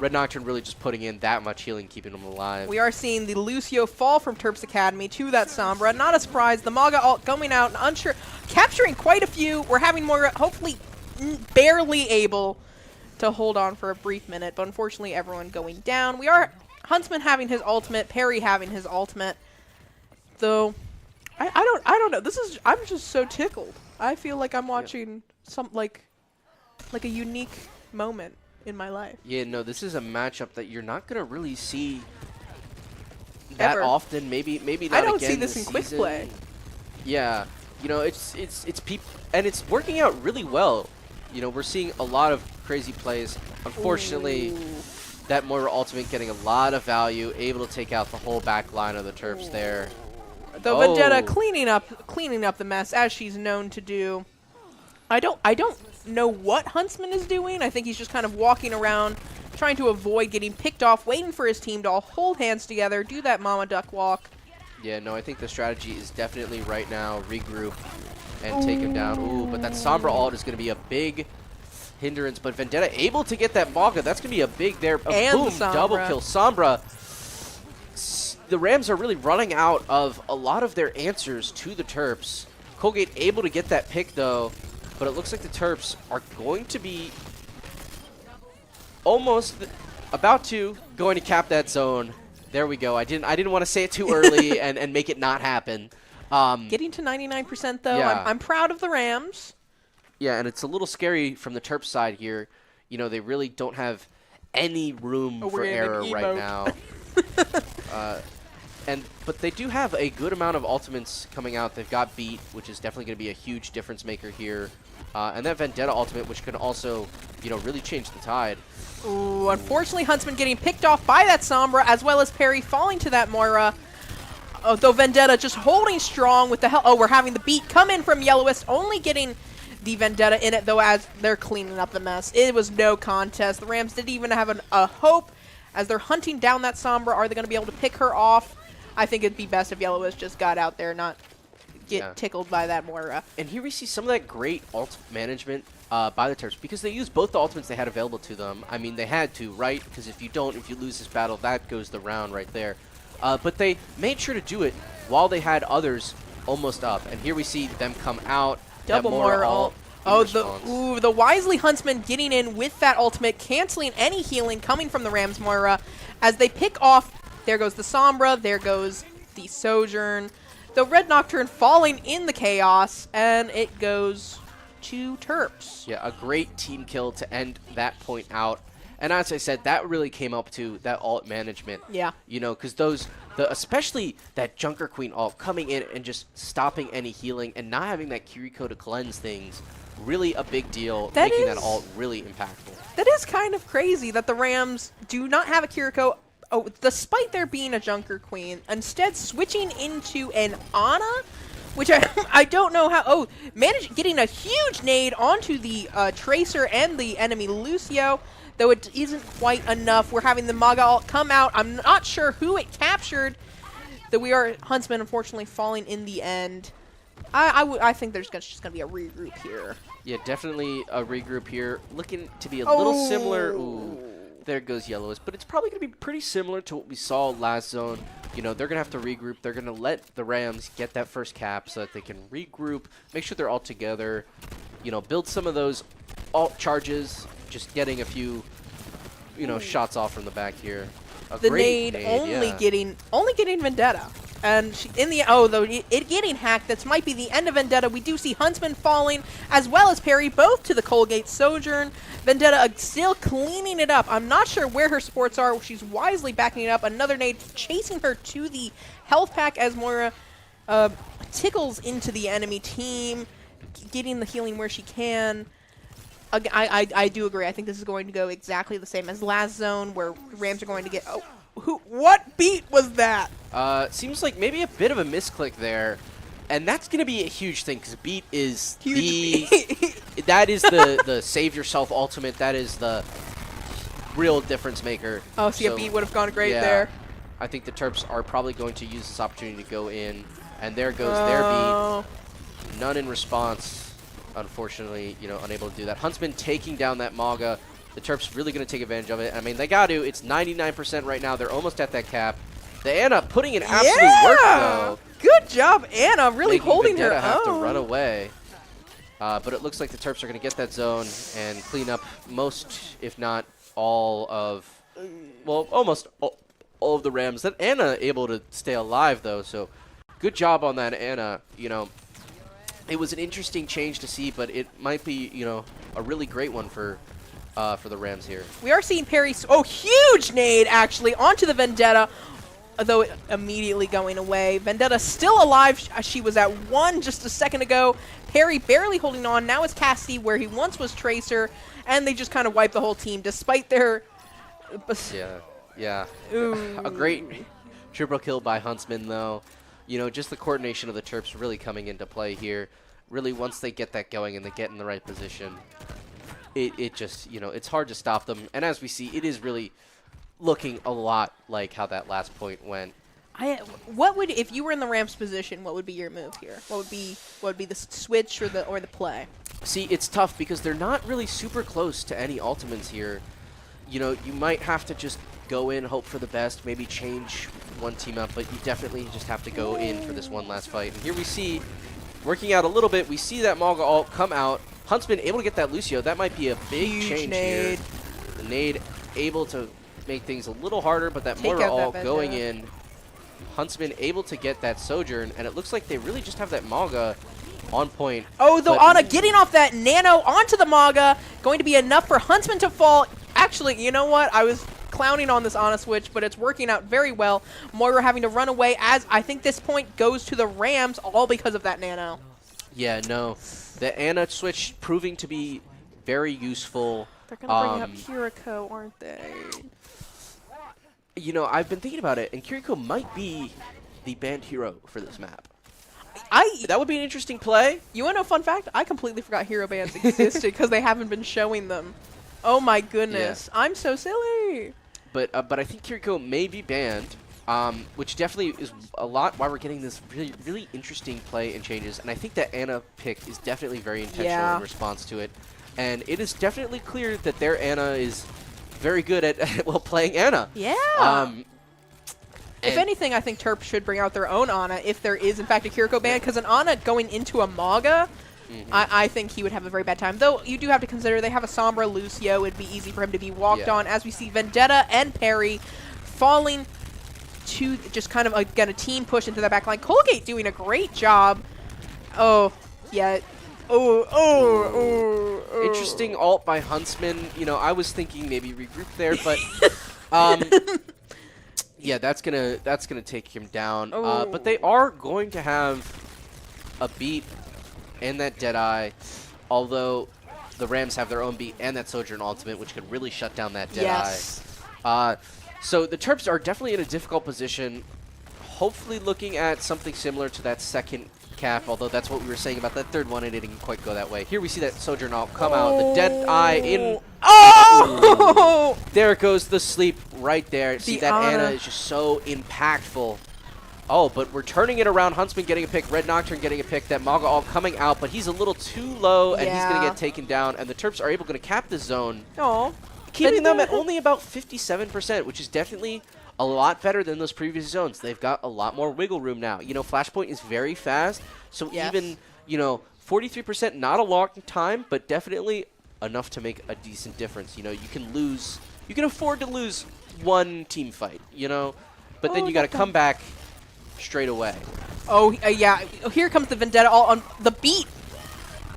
Red Nocturne really just putting in that much healing, keeping him alive.
We are seeing the Lucio fall from Terps Academy to that Sombra. Not a surprise. The Maga ult coming out, unsure, capturing quite a few. We're having Moira hopefully barely able to hold on for a brief minute, but unfortunately everyone going down. We are Huntsman having his ultimate, Perry having his ultimate. Though I don't know. I'm just so tickled. I feel like I'm watching some like a unique moment in my life.
Yeah, no, this is a matchup that you're not gonna really see that
Ever.
often. Maybe not
I don't
again
see this
this
in quick
season.
play.
Yeah, it's people, and it's working out really well. We're seeing a lot of crazy plays. Unfortunately, that Moira ultimate getting a lot of value, able to take out the whole back line of the Terps there.
Though Vendetta cleaning up the mess as she's known to do. I don't know what Huntsman is doing. I think he's just kind of walking around, trying to avoid getting picked off, waiting for his team to all hold hands together, do that Mama Duck walk.
Yeah, no, I think the strategy is definitely right now regroup and take him down. Ooh, but that Sombra ult is going to be a big hindrance. But Vendetta able to get that Maga. That's going to be a big there.
And
Boom,
Sombra.
double kill. Sombra. The Rams are really running out of a lot of their answers to the Terps. Colgate able to get that pick, though. But it looks like the Terps are going to be almost about to going to cap that zone. There we go. I didn't want to say it too early and make it not happen.
Getting to 99% though.
Yeah.
I'm proud of the Rams.
Yeah, and it's a little scary from the Terps side here. They really don't have any room
Oh,
for
we're getting an
error right
emote.
now. But they do have a good amount of ultimates coming out. They've got Beat, which is definitely going to be a huge difference maker here. And that Vendetta ultimate, which can also, really change the tide.
Ooh, unfortunately, Huntsman getting picked off by that Sombra, as well as Perry falling to that Moira. Though Vendetta just holding strong with the hell. Oh, we're having the beat come in from Yellowist, only getting the Vendetta in it, though, as they're cleaning up the mess. It was no contest. The Rams didn't even have a hope as they're hunting down that Sombra. Are they going to be able to pick her off? I think it'd be best if Yellowist just got out there, not get tickled by that Moira.
And here we see some of that great ult management by the Terps, because they used both the ultimates they had available to them. I mean, they had to, right? Because if you lose this battle, that goes the round right there. But they made sure to do it while they had others almost up. And here we see them come out.
Double
that Moira
Moira
ult.
Oh, the Wisely Huntsman getting in with that ultimate, canceling any healing coming from the Rams Moira as they pick off. There goes the Sombra, there goes the Sojourn. The Red Nocturne falling in the chaos, and it goes to Terps.
Yeah, a great team kill to end that point out. And as I said, that really came up to that ult management.
Yeah.
Because especially that Junker Queen ult coming in and just stopping any healing and not having that Kiriko to cleanse things, really a big deal, making that ult really impactful.
That is kind of crazy that the Rams do not have a Kiriko oh, despite there being a Junker Queen, instead switching into an Ana, which I don't know how. Oh, getting a huge nade onto the Tracer and the enemy Lucio, though it isn't quite enough. We're having the Maga ult come out. I'm not sure who it captured. Though we are Huntsman, unfortunately, falling in the end. I think there's just gonna be a regroup here.
Yeah, definitely a regroup here. Looking to be a little similar. Ooh, there goes Yellowish. But it's probably going to be pretty similar to what we saw last zone. You know, they're going to have to regroup. They're going to let the Rams get that first cap so that they can regroup, make sure they're all together, you know, build some of those alt charges, just getting a few, you know, shots off from the back here.
The nade only getting Vendetta. And though it getting hacked, that might be the end of Vendetta. We do see Huntsman falling, as well as Perry, both to the Colgate Sojourn. Vendetta still cleaning it up. I'm not sure where her supports are. She's wisely backing it up. Another nade chasing her to the health pack as Moira tickles into the enemy team, getting the healing where she can. I do agree. I think this is going to go exactly the same as last zone, where Rams are going to get... what beat was that?
Seems like maybe a bit of a misclick there. And that's going to be a huge thing, because beat is that is the save yourself ultimate. That is the real difference maker.
Oh, so yeah, beat would have gone great there.
I think the Terps are probably going to use this opportunity to go in. And there goes their beat. None in response, unfortunately, you know, unable to do that. Huntsman taking down that Maga. The Terps really going to take advantage of it. I mean, they got to. It's 99% right now. They're almost at that cap. The Ana putting in absolute work, though.
Good job, Ana, really holding her own.
Have to run away. But it looks like the Terps are going to get that zone and clean up most, if not all of, well, almost all of the Rams. That Ana able to stay alive, though, so good job on that Ana. You know, it was an interesting change to see, but it might be, you know, a really great one for the Rams here.
We are seeing Perry, huge nade actually onto the Vendetta, though it immediately going away. Vendetta still alive. She was at 1 just a second ago. Perry barely holding on. Now it's Cassidy where he once was Tracer, and they just kind of wiped the whole team despite their...
Yeah. A great triple kill by Huntsman, though. You know, just the coordination of the Terps really coming into play here. Really, once they get that going and they get in the right position, it just, you know, it's hard to stop them. And as we see, it is really looking a lot like how that last point went.
What would, if you were in the Rams position, what would be your move here? What would be the switch or the play?
See, it's tough because they're not really super close to any ultimates here. You know, you might have to just go in, hope for the best, maybe change one team up, but you definitely just have to go in for this one last fight. And here we see, working out a little bit, we see that Maga ult come out. Huntsman able to get that Lucio. That might be a big change
nade
here. The nade able to make things a little harder, but that Moira ult going in. Huntsman able to get that Sojourn, and it looks like they really just have that Maga on point.
Oh, though Ana getting off that Nano onto the Maga, going to be enough for Huntsman to fall. Actually, you know what? I was clowning on this Ana switch, but it's working out very well. Moira having to run away, as I think this point goes to the Rams, all because of that Nano.
Yeah, no. The Ana switch proving to be very useful.
They're going to bring up Kiriko, aren't they?
You know, I've been thinking about it, and Kiriko might be the banned hero for this map. That would be an interesting play.
You want to know a fun fact? I completely forgot hero bans existed because they haven't been showing them. Oh my goodness. Yeah. I'm so silly.
But I think Kiriko may be banned, which definitely is a lot why we're getting this really interesting play and changes. And I think that Ana pick is definitely very intentional in response to it. And it is definitely clear that their Ana is very good at playing Ana.
Yeah. If anything, I think Terps should bring out their own Ana if there is, in fact, a Kiriko ban, because an Ana going into a Maga, I think he would have a very bad time. Though you do have to consider they have a Sombra Lucio. It would be easy for him to be walked on, as we see Vendetta and Perry falling to just kind of, again, a team push into the back line. Colgate doing a great job. Oh, yeah.
Interesting ult by Huntsman. You know, I was thinking maybe regroup there, but yeah, that's gonna take him down. But they are going to have a beat and that Deadeye, although the Rams have their own beat and that Sojourn ultimate, which could really shut down that Deadeye. So the Terps are definitely in a difficult position. Hopefully looking at something similar to that second cap, although that's what we were saying about that third one, and it didn't quite go that way. Here we see that Sojourner come out, the dead eye in.
Oh!
There goes the sleep right there. See that
Ana.
Ana is just so impactful. Oh, but we're turning it around. Huntsman getting a pick, Red Nocturne getting a pick, that Maga all coming out, but he's a little too low, and he's going to
Yeah.
get taken down, and the Terps are able to cap the zone,
Oh.
keeping them at only about 57%, which is definitely a lot better than those previous zones. They've got a lot more wiggle room now. You know, Flashpoint is very fast, so
Yes.
even, you know, 43%, not a long time, but definitely enough to make a decent difference. You know, you can afford to lose one team fight, you know, but then
Oh,
you got to
that
come back straight away.
Oh, yeah. Here comes the Vendetta all on the beat.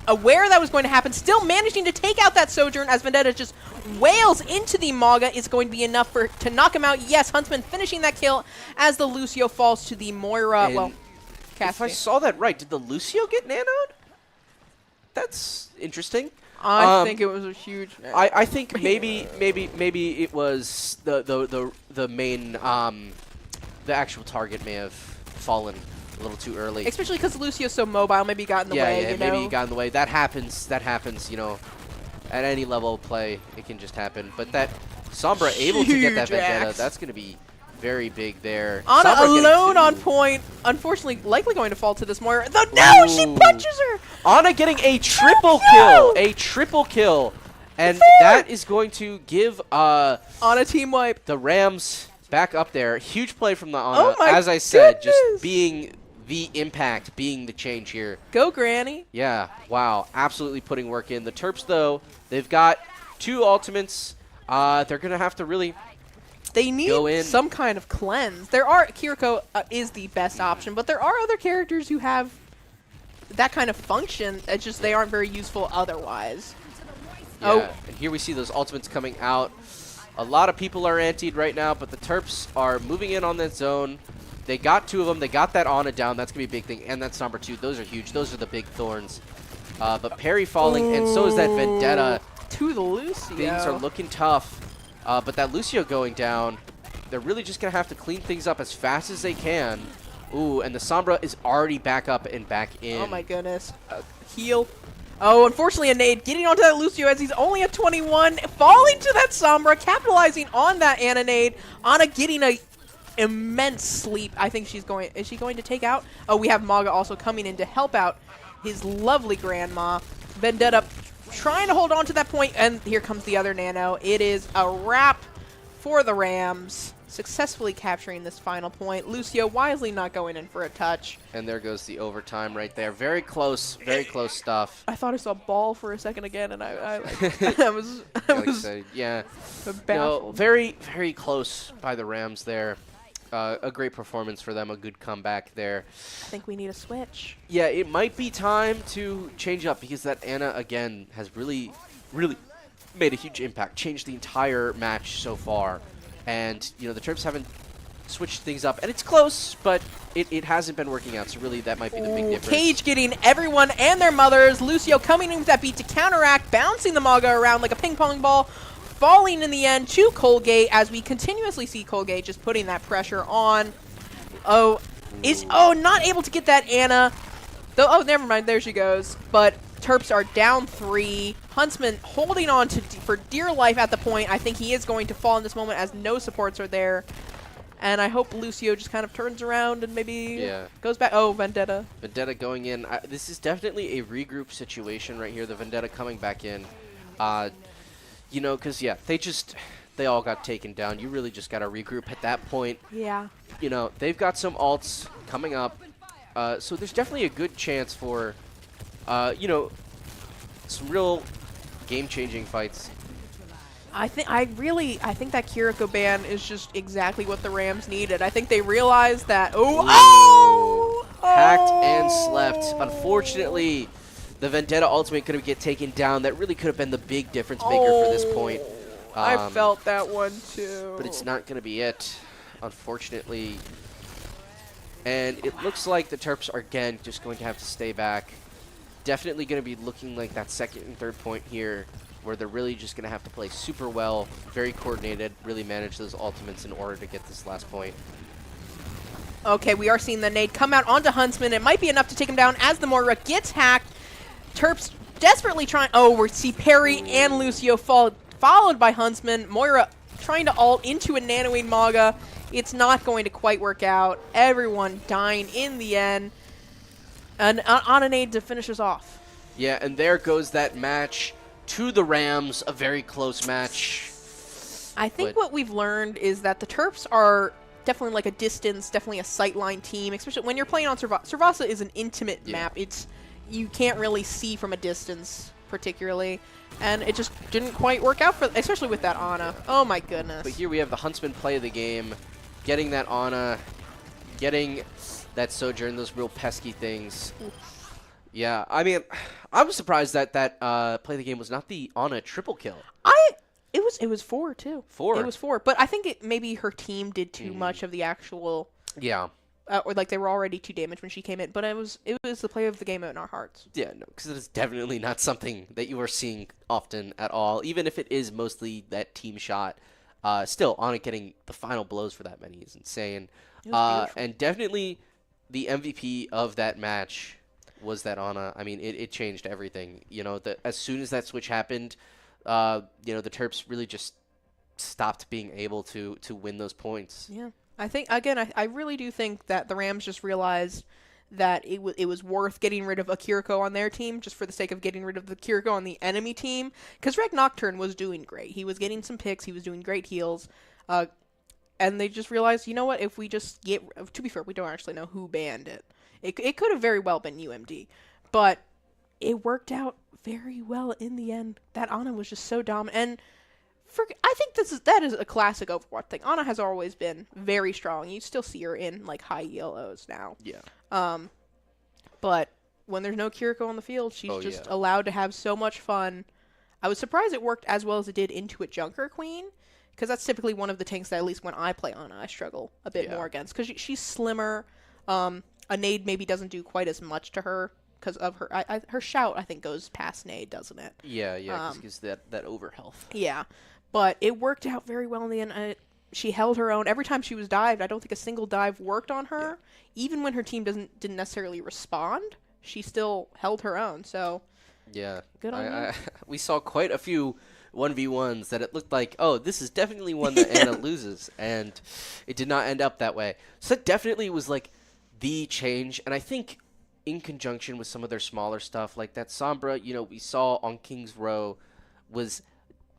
Aware that was going to happen, still managing to take out that Sojourn as Vendetta just wails into the Maga is going to be enough to knock him out. Yes, Huntsman finishing that kill as the Lucio falls to the Moira.
And
Well,
if I
Cassidy.
saw that right, did the Lucio get nanoed? That's interesting.
I think it was a huge.
I think maybe it was the main the actual target may have fallen a little too early.
Especially because Lucio's so mobile, maybe he got in the way.
Yeah,
you
maybe
know?
he got in the way. That happens. You know, at any level of play, it can just happen. But that Sombra able to get that
Huge
Vendetta,
axe.
that's going to be very big there.
Ana
Sombra getting
alone
two.
on point. Unfortunately, likely going to fall to this Moira. No, she
Ooh.
punches her.
Ana getting a triple
No!
kill, and that is going to give
On a team wipe.
the Rams back up there. Huge play from the Ana.
Oh my
As I said,
goodness.
just being the impact, being the change here.
Go, Granny.
Yeah, wow, absolutely putting work in. The Terps, though, they've got 2 ultimates. They're going to have to really
They
Go
need
in.
some kind of cleanse. There are Kiriko is the best option, but there are other characters who have that kind of function. It's just they aren't very useful otherwise.
Yeah,
Oh.
and here we see those ultimates coming out. A lot of people are antied right now, but the Terps are moving in on that zone. They got 2 of them. They got that Ana down. That's going to be a big thing. And that's number 2. Those are huge. Those are the big thorns. But Perry falling, and so is that Vendetta.
To the Lucio.
Things are looking tough. But that Lucio going down, they're really just going to have to clean things up as fast as they can. Ooh, and the Sombra is already back up and back in.
Oh my goodness. Heal. Oh, unfortunately, a nade getting onto that Lucio as he's only at 21, falling to that Sombra, capitalizing on that Ana nade. Ana getting a immense sleep. I think she's going. Is she going to take out? Oh, we have Maga also coming in to help out his lovely grandma. Vendetta trying to hold on to that point, and here comes the other Nano. It is a wrap for the Rams, successfully capturing this final point. Lucio wisely not going in for a touch.
And there goes the overtime right there. Very close stuff.
I thought I saw ball for a second again, and I was
Like I said, yeah.
baffled.
No, very, very close by the Rams there. A great performance for them, a good comeback there.
I think we need a switch.
Yeah, it might be time to change up because that Ana, again, has really, really made a huge impact, changed the entire match so far. And, you know, the Terps haven't switched things up. And it's close, but it hasn't been working out. So really, that might be the big difference.
Cage getting everyone and their mothers. Lucio coming in with that beat to counteract, bouncing the Maga around like a ping-pong ball. Falling in the end to Colgate as we continuously see Colgate just putting that pressure on. Oh, not able to get that Ana. Oh, never mind. There she goes. But Terps are down 3. Huntsman holding on to for dear life at the point. I think he is going to fall in this moment as no supports are there. And I hope Lucio just kind of turns around and maybe goes back. Oh, Vendetta.
Vendetta going in. This is definitely a regroup situation right here. The Vendetta coming back in. You know, because, yeah, they all got taken down. You really just got to regroup at that point.
Yeah.
You know, they've got some alts coming up. So there's definitely a good chance for, you know, some real game-changing fights.
I think that Kiriko ban is just exactly what the Rams needed. I think they realized that.
Hacked and slept. Unfortunately, the Vendetta ultimate could get taken down. That really could have been the big difference maker for this point.
I felt that one too.
But it's not going to be it, unfortunately. And it looks like the Terps are, again, just going to have to stay back. Definitely going to be looking like that second and third point here. where they're really just going to have to play super well, very coordinated, really manage those ultimates in order to get this last point.
Okay, we are seeing the nade come out onto Huntsman. It might be enough to take him down as the Moira gets hacked. Terps desperately trying... Oh, we see Perry and Lucio fall, followed by Huntsman. Moira trying to ult into a Nanoing Maga. It's not going to quite work out. Everyone dying in the end. And on a nade to finish us off.
Yeah, and there goes that match to the Rams, a very close match.
I think what we've learned is that the Terps are definitely like a distance, definitely a sightline team, especially when you're playing on Servasa. Servasa is an intimate map. You can't really see from a distance particularly, and it just didn't quite work out, especially with that Ana. Oh my goodness.
But here we have the Huntsman play of the game, getting that Ana, getting that Sojourn, those real pesky things. Yeah, I mean, I was surprised that play of the game was not the Ana triple kill.
It was 4 too.
4.
It was 4, but I think maybe her team did too much of the actual.
Yeah.
Or like they were already too damaged when she came in, but it was the play of the game in our hearts.
Yeah, no, because it is definitely not something that you are seeing often at all. Even if it is mostly that team shot, still Ana getting the final blows for that many is insane.
It was
and definitely the MVP of that match was that Ana. I mean, it changed everything. You know, as soon as that switch happened, you know, the Terps really just stopped being able to win those points.
Yeah. I think, again, I really do think that the Rams just realized that it was worth getting rid of Akiriko on their team just for the sake of getting rid of the Akiriko on the enemy team. Because Reg Nocturne was doing great. He was getting some picks. He was doing great heals. And they just realized, you know what, if we just get... To be fair, we don't actually know who banned it. It could have very well been UMD. But it worked out very well in the end. That Ana was just so dominant. And... I think that is a classic Overwatch thing. Ana has always been very strong. You still see her in like high ELOs now.
Yeah.
But when there's no Kiriko on the field, she's allowed to have so much fun. I was surprised it worked as well as it did into a Junker Queen, because that's typically one of the tanks that at least when I play Ana, I struggle a bit more against, because she's slimmer. A nade maybe doesn't do quite as much to her because of her. Her shout I think goes past nade, doesn't it?
Yeah, because it gives that over health.
Yeah. But it worked out very well in the end. She held her own. Every time she was dived, I don't think a single dive worked on her. Yeah. Even when her team didn't necessarily respond, she still held her own. So,
yeah.
Good on you.
We saw quite a few 1v1s that it looked like, oh, this is definitely one that Ana loses. And it did not end up that way. So that definitely was like the change. And I think in conjunction with some of their smaller stuff, like that Sombra, you know, we saw on King's Row was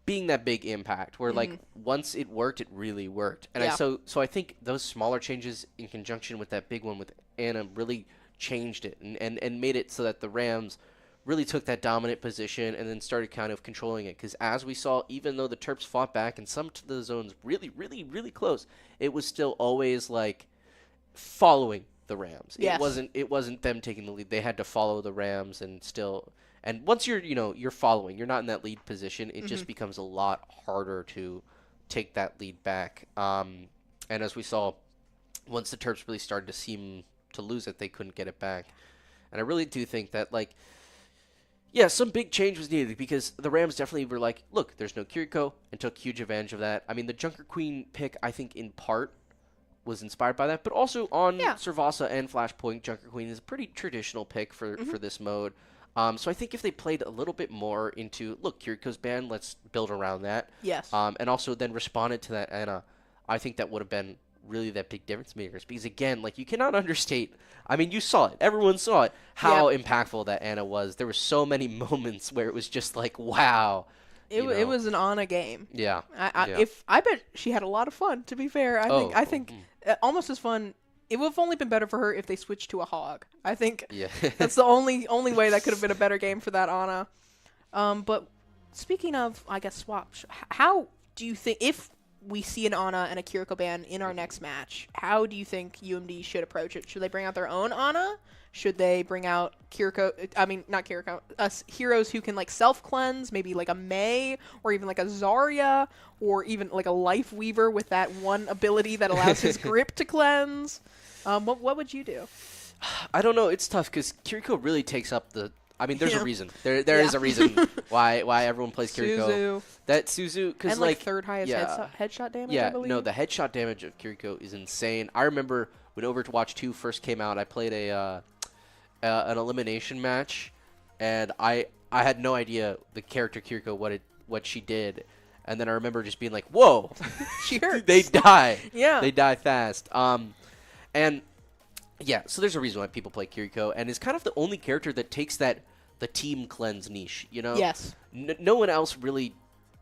being that big impact where like once it worked, it really worked. And so I think those smaller changes in conjunction with that big one with Ana really changed it and made it so that the Rams really took that dominant position and then started kind of controlling it. Because as we saw, even though the Terps fought back and some to the zones really, really, really close, it was still always like following the Rams.
Yes.
It wasn't them taking the lead. They had to follow the Rams and still. And once you're following, you're not in that lead position, it just becomes a lot harder to take that lead back. And as we saw, once the Terps really started to seem to lose it, they couldn't get it back. And I really do think that, like, yeah, some big change was needed because the Rams definitely were like, look, there's no Kiriko, and took huge advantage of that. I mean, the Junker Queen pick, I think, in part was inspired by that, but also on Servasa and Flashpoint, Junker Queen is a pretty traditional pick for this mode. So I think if they played a little bit more into, look, Kiriko's banned, let's build around that.
Yes.
And also then responded to that Ana, I think that would have been really that big difference makers. Because again, like, you cannot understate, I mean, you saw it, everyone saw it, how impactful that Ana was. There were so many moments where it was just like, wow.
It was an Ana game.
Yeah.
I bet she had a lot of fun, to be fair. I think almost as fun. It would have only been better for her if they switched to a hog. I think that's the only way that could have been a better game for that Ana. But speaking of, I guess, swaps, how do you think, if we see an Ana and a Kiriko ban in our next match, how do you think UMD should approach it? Should they bring out their own Ana? Should they bring out Kiriko, not Kiriko, heroes who can like self-cleanse, maybe like a Mei, or even like a Zarya, or even like a Life Weaver with that one ability that allows his grip to cleanse? What would you do?
I don't know. It's tough because Kiriko really takes up I mean, there's
Yeah.
a reason. There
Yeah.
is a reason why everyone plays Kiriko.
Suzu.
That Suzu, because
And like third highest
yeah.
headshot damage, I
Yeah,
believe.
no, the headshot damage of Kiriko is insane. I remember when Overwatch 2 first came out, I played an elimination match, and I had no idea the character Kiriko what she did, and then I remember just being like, "Whoa,
She hurts.
they die,
Yeah.
they die fast." And yeah, so there's a reason why people play Kiriko, and it's kind of the only character that takes the team cleanse niche. You know,
Yes.
no one else really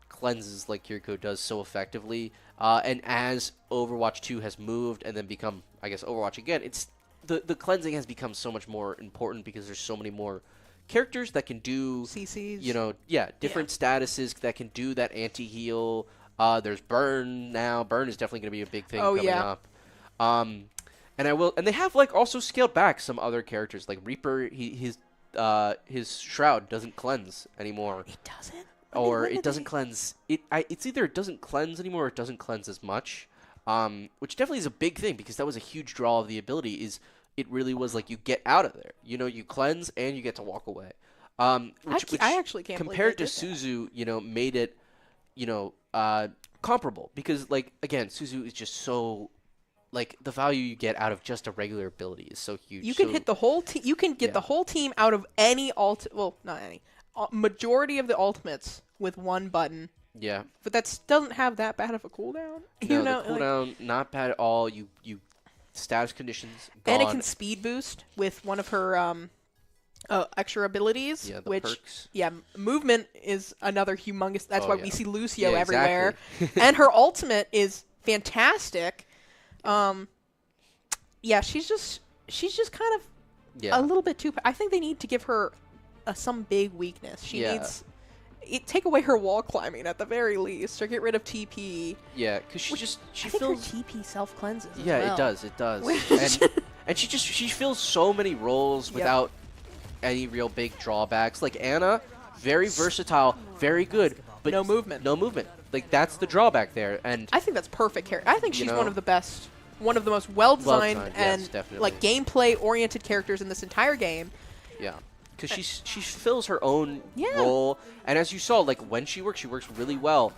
cleanses like Kiriko does so effectively. And as Overwatch 2 has moved and then become, I guess, Overwatch again, it's the cleansing has become so much more important because there's so many more characters that can do
CCs.
you know, different statuses that can do that anti-heal. There's Burn now. Burn is definitely going to be a big thing coming up. And they have like also scaled back some other characters like Reaper. His shroud doesn't cleanse anymore.
It doesn't.
Or
When
it
did
doesn't cleanse. It's either it doesn't cleanse anymore or it doesn't cleanse as much. Which definitely is a big thing because that was a huge draw of the ability. Is it really was like you get out of there. You know, you cleanse and you get to walk away. Which
I actually can't believe
compared
they
to
did that.
Suzu, you know, made it, you know, comparable because like again, Suzu is just so. Like the value you get out of just a regular ability is so huge.
You can
so,
hit the whole team. You can get
Yeah.
the whole team out of any well, not any. Majority of the ultimates with one button,
yeah.
but that doesn't have that bad of a cooldown.
No,
You know,
the cooldown not bad at all. You status conditions gone.
and it can speed boost with one of her extra abilities.
Yeah, the
which
perks.
movement is another humongous. That's
Oh,
why
yeah.
we see Lucio
Yeah,
everywhere,
exactly.
and her ultimate is fantastic. Yeah, she's just kind of
Yeah.
a little bit too. I think they need to give her some big weakness. She
Yeah.
needs take away her wall climbing at the very least, or get rid of TP.
Yeah, because she
I think
feels.
her TP self cleanses.
Yeah,
well.
it does. It does.
Which-
and she fills so many roles without any real big drawbacks. Like Anna, very versatile, very good, but
No movement.
No movement. Like that's the drawback there. And
I think that's perfect character. I think
You
she's
know?
one of the best, one of the most well-designed
Well-designed,
and
yes, definitely.
like gameplay-oriented characters in this entire game.
yeah, because she fills her own
Yeah.
role. And as you saw, like when she works really well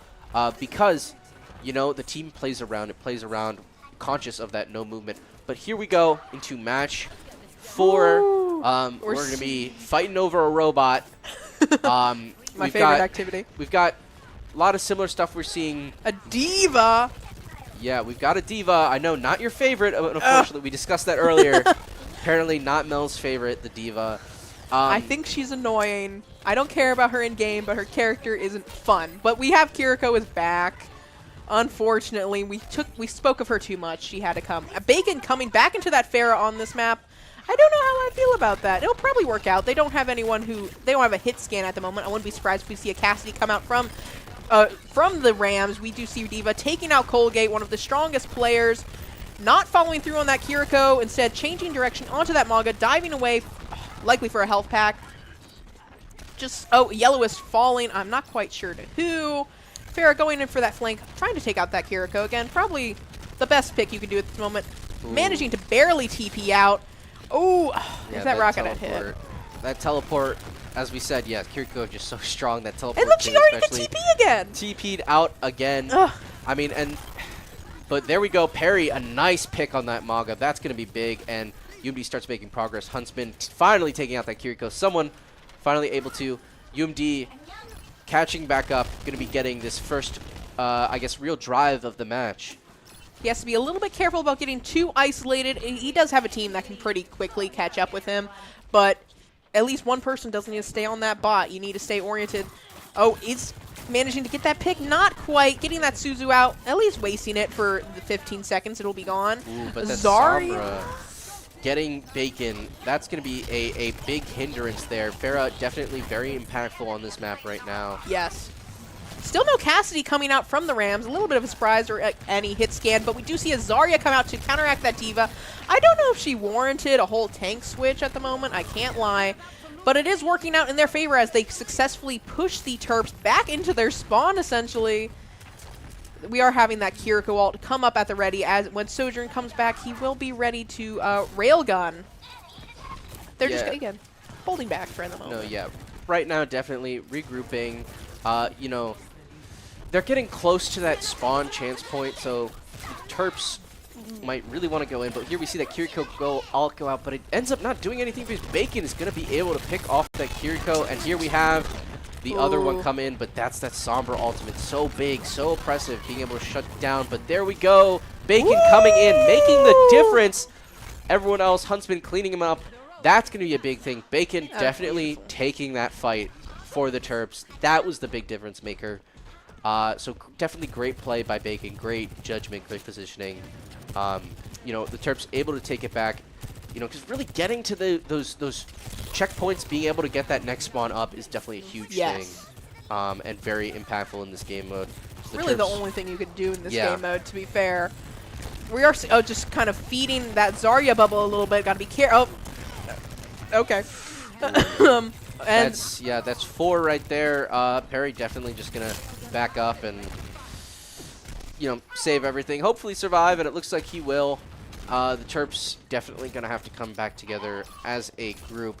because you know the team plays around. It plays around, conscious of that no movement. But here we go into match 4.
Ooh.
We're going to be fighting over a robot.
My
we've
favorite
got,
activity.
We've got a lot of similar stuff we're seeing.
A diva.
Yeah, we've got a diva. I know, not your favorite. Unfortunately, we discussed that earlier. Apparently not Mel's favorite, the diva.
I think she's annoying. I don't care about her in game, but her character isn't fun. But we have Kiriko is back. Unfortunately, we spoke of her too much. She had to come. Bacon coming back into that Pharah on this map. I don't know how I feel about that. It'll probably work out. They don't have anyone they don't have a hit scan at the moment. I wouldn't be surprised if we see a Cassidy come out from the Rams. We do see Diva taking out Colgate, one of the strongest players, not following through on that Kiriko, instead changing direction onto that Maga, diving away, likely for a health pack. Yellowist falling. I'm not quite sure to who. Pharah going in for that flank, trying to take out that Kiriko again. Probably the best pick you can do at this moment.
Ooh.
Managing to barely TP out. Oh,
Yeah,
if that rocket had hit.
teleport- That teleport, as we said, yeah, Kiriko just so strong. That teleport.
And look, she
thing
already did
especially
TP again.
TP'd out again.
Ugh.
I mean, but there we go. Parry, a nice pick on that Maga. That's going to be big. And UMD starts making progress. Huntsman finally taking out that Kiriko. Someone finally able to. UMD catching back up. Going to be getting this first, I guess, real drive of the match.
He has to be a little bit careful about getting too isolated. He does have a team that can pretty quickly catch up with him, but at least one person doesn't need to stay on that bot. You need to stay oriented. Oh, is managing to get that pick. Not quite. Getting that Suzu out. At least wasting it for the 15 seconds. It'll be gone.
Ooh, but that
Zari.
Sombra getting Bacon, that's going to be a big hindrance there. Pharah definitely very impactful on this map right now.
Yes. Still no Cassidy coming out from the Rams. A little bit of a surprise or any hit scan, but we do see a Zarya come out to counteract that Diva. I don't know if she warranted a whole tank switch at the moment. I can't lie. But it is working out in their favor as they successfully push the Terps back into their spawn, essentially. We are having that Kiriko ult come up at the ready. As when Sojourn comes back, he will be ready to railgun. They're just
Yeah.
again. holding back for the moment.
No, yeah. Right now, definitely regrouping. You know, they're getting close to that spawn chance point, so Terps might really want to go in, but here we see that Kiriko go out, but it ends up not doing anything because Bacon is going to be able to pick off that Kiriko, and here we have the other one come in, but that's that Sombra ultimate. So big, so oppressive, being able to shut it down, but there we go. Bacon coming in, making the difference. Everyone else, Huntsman cleaning him up. That's going to be a big thing. Bacon definitely taking that fight for the Terps. That was the big difference maker. So definitely great play by Bacon, great judgment, great positioning. You know, the Terps able to take it back. You know, because really getting to those checkpoints, being able to get that next spawn up is definitely a huge thing, and very impactful in this game mode. So
Really, the only thing you could do in this game mode, to be fair. We are just kind of feeding that Zarya bubble a little bit. Got to be careful. Oh, okay. And
that's 4 right there. Perry definitely just gonna back up and, you know, save everything. Hopefully survive, and it looks like he will. The Terps definitely gonna have to come back together as a group,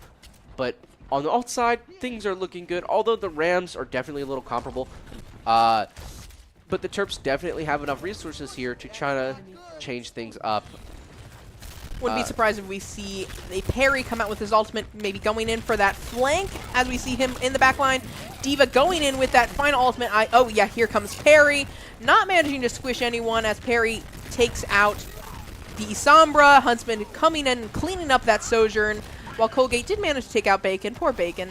but on the alt side, things are looking good. Although the Rams are definitely a little comparable, but the Terps definitely have enough resources here to try to change things up.
Wouldn't be surprised if we see a Perry come out with his ultimate, maybe going in for that flank as we see him in the back line. D.Va going in with that final ultimate. Oh, yeah, here comes Perry. Not managing to squish anyone as Perry takes out the Sombra. Huntsman coming in and cleaning up that Sojourn, while Colgate did manage to take out Bacon. Poor Bacon.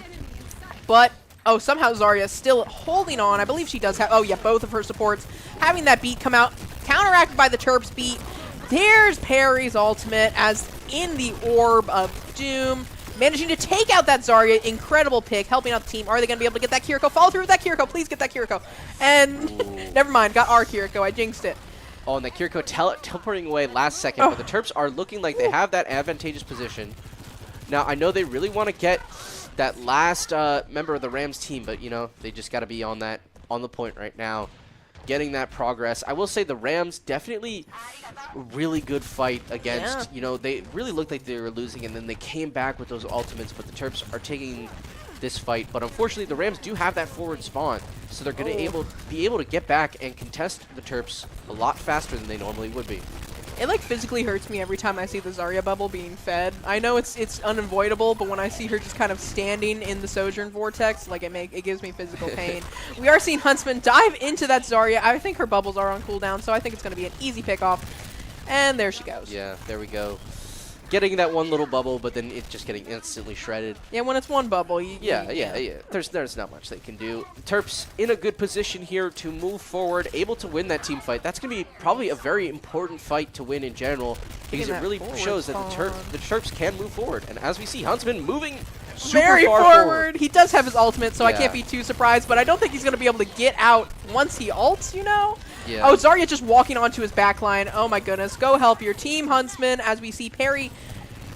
But, oh, somehow Zarya still holding on. I believe she does have, oh, yeah, both of her supports having that beat come out. Counteracted by the Terps beat. There's Perry's ultimate as in the Orb of Doom. Managing to take out that Zarya. Incredible pick, helping out the team. Are they going to be able to get that Kiriko? Follow through with that Kiriko. Please get that Kiriko. And never mind, got our Kiriko. I jinxed it.
Oh, and the Kiriko teleporting away last second, but the Terps are looking like they have that advantageous position. Now, I know they really want to get that last member of the Rams team, but, you know, they just got to be on the point right now. Getting that progress. I will say the Rams definitely a really good fight against, you know, they really looked like they were losing, and then they came back with those ultimates, but the Terps are taking this fight. But unfortunately, the Rams do have that forward spawn, so they're going to be able to get back and contest the Terps a lot faster than they normally would be.
It, like, physically hurts me every time I see the Zarya bubble being fed. I know it's unavoidable, but when I see her just kind of standing in the Sojourn vortex, like, it gives me physical pain. We are seeing Huntsman dive into that Zarya. I think her bubbles are on cooldown, so I think it's going to be an easy pickoff. And there she goes.
Yeah, there we go. Getting that one little bubble, but then it just getting instantly shredded.
Yeah, when it's one bubble,
yeah. There's not much they can do. Terps in a good position here to move forward, able to win that team fight. That's going to be probably a very important fight to win in general, because it really shows that the Terps can move forward. And as we see, Huntsman moving super
very
far forward.
He does have his ultimate, so I can't be too surprised, but I don't think he's going to be able to get out once he ults, you know?
Yeah.
Oh, Zarya just walking onto his backline. Oh my goodness. Go help your team, Huntsman, as we see Perry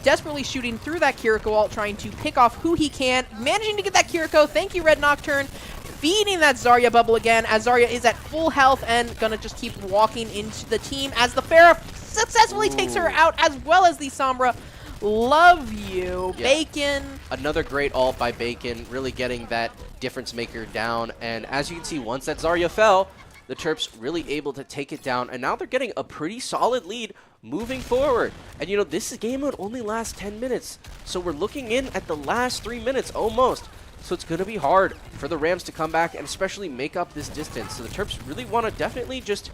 desperately shooting through that Kiriko ult, trying to pick off who he can. Managing to get that Kiriko. Thank you, Red Nocturne. Feeding that Zarya bubble again, as Zarya is at full health and gonna just keep walking into the team as the Pharah successfully takes her out, as well as the Sombra. Love you, Bacon.
Another great ult by Bacon, really getting that difference maker down. And as you can see, once that Zarya fell, the Terps really able to take it down, and now they're getting a pretty solid lead moving forward. And you know, this game would only last 10 minutes, so we're looking in at the last 3 minutes almost. So it's going to be hard for the Rams to come back and especially make up this distance. So the Terps really want to definitely just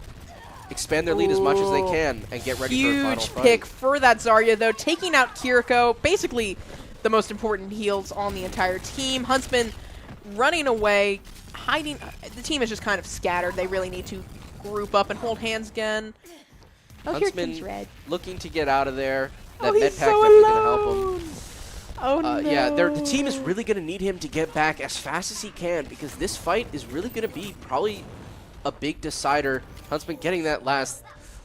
expand their lead as much as they can and get ready for a final fight.
Huge pick for that Zarya, though, taking out Kiriko, basically the most important heals on the entire team. Huntsman running away, hiding. The team is just kind of scattered. They really need to group up and hold hands again. Oh,
Huntsman
here comes Red.
looking to get out of there. That
he's
med pack
so
definitely
alone.
going to help him.
Oh, no.
Yeah, the team is really going to need him to get back as fast as he can, because this fight is really going to be probably a big decider. Huntsman getting that last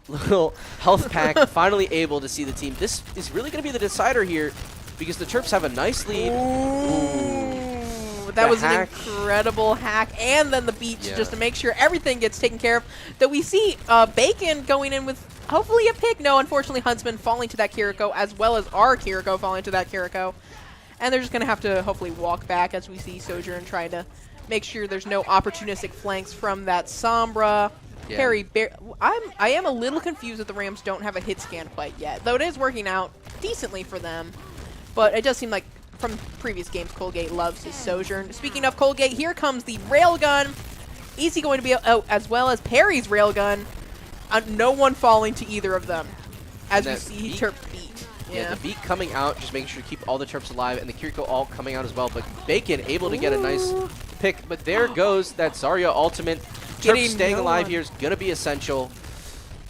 little health pack, finally able to see the team. This is really going to be the decider here, because the Terps have a nice lead.
Ooh, that was an incredible hack, and then the beat just to make sure everything gets taken care of. That we see Bacon going in with hopefully a pick. No, unfortunately, Huntsman falling to that Kiriko, as well as our Kiriko falling to that Kiriko. And they're just going to have to hopefully walk back as we see Sojourn trying to make sure there's no opportunistic flanks from that Sombra.
Yeah.
Perry, I am a little confused that the Rams don't have a hit scan quite yet, though it is working out decently for them. But it does seem like from previous games, Colgate loves his Sojourn. Speaking of Colgate, here comes the Railgun. Easy going to be, as well as Perry's Railgun. No one falling to either of them, as we see Terp beat.
Yeah, the beat coming out, just making sure to keep all the Terps alive, and the Kiriko all coming out as well. But Bacon able to get a nice pick, but there goes that Zarya ultimate. Terps staying alive here is going to be essential.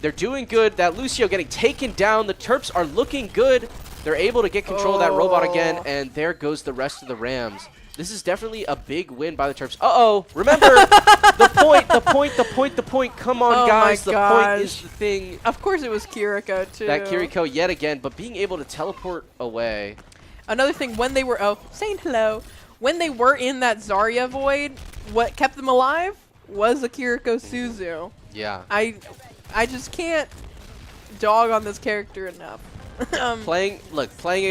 They're doing good. That Lucio getting taken down. The Terps are looking good. They're able to get control of that robot again, and there goes the rest of the Rams. This is definitely a big win by the Terps. Uh-oh, remember, the point. Come on, guys, the point is the thing.
Of course it was Kiriko, too.
That Kiriko yet again, but being able to teleport away.
Another thing, when they were, saying hello, when they were in that Zarya void, what kept them alive was a Kiriko Suzu.
Yeah.
I just can't dog on this character enough.
Playing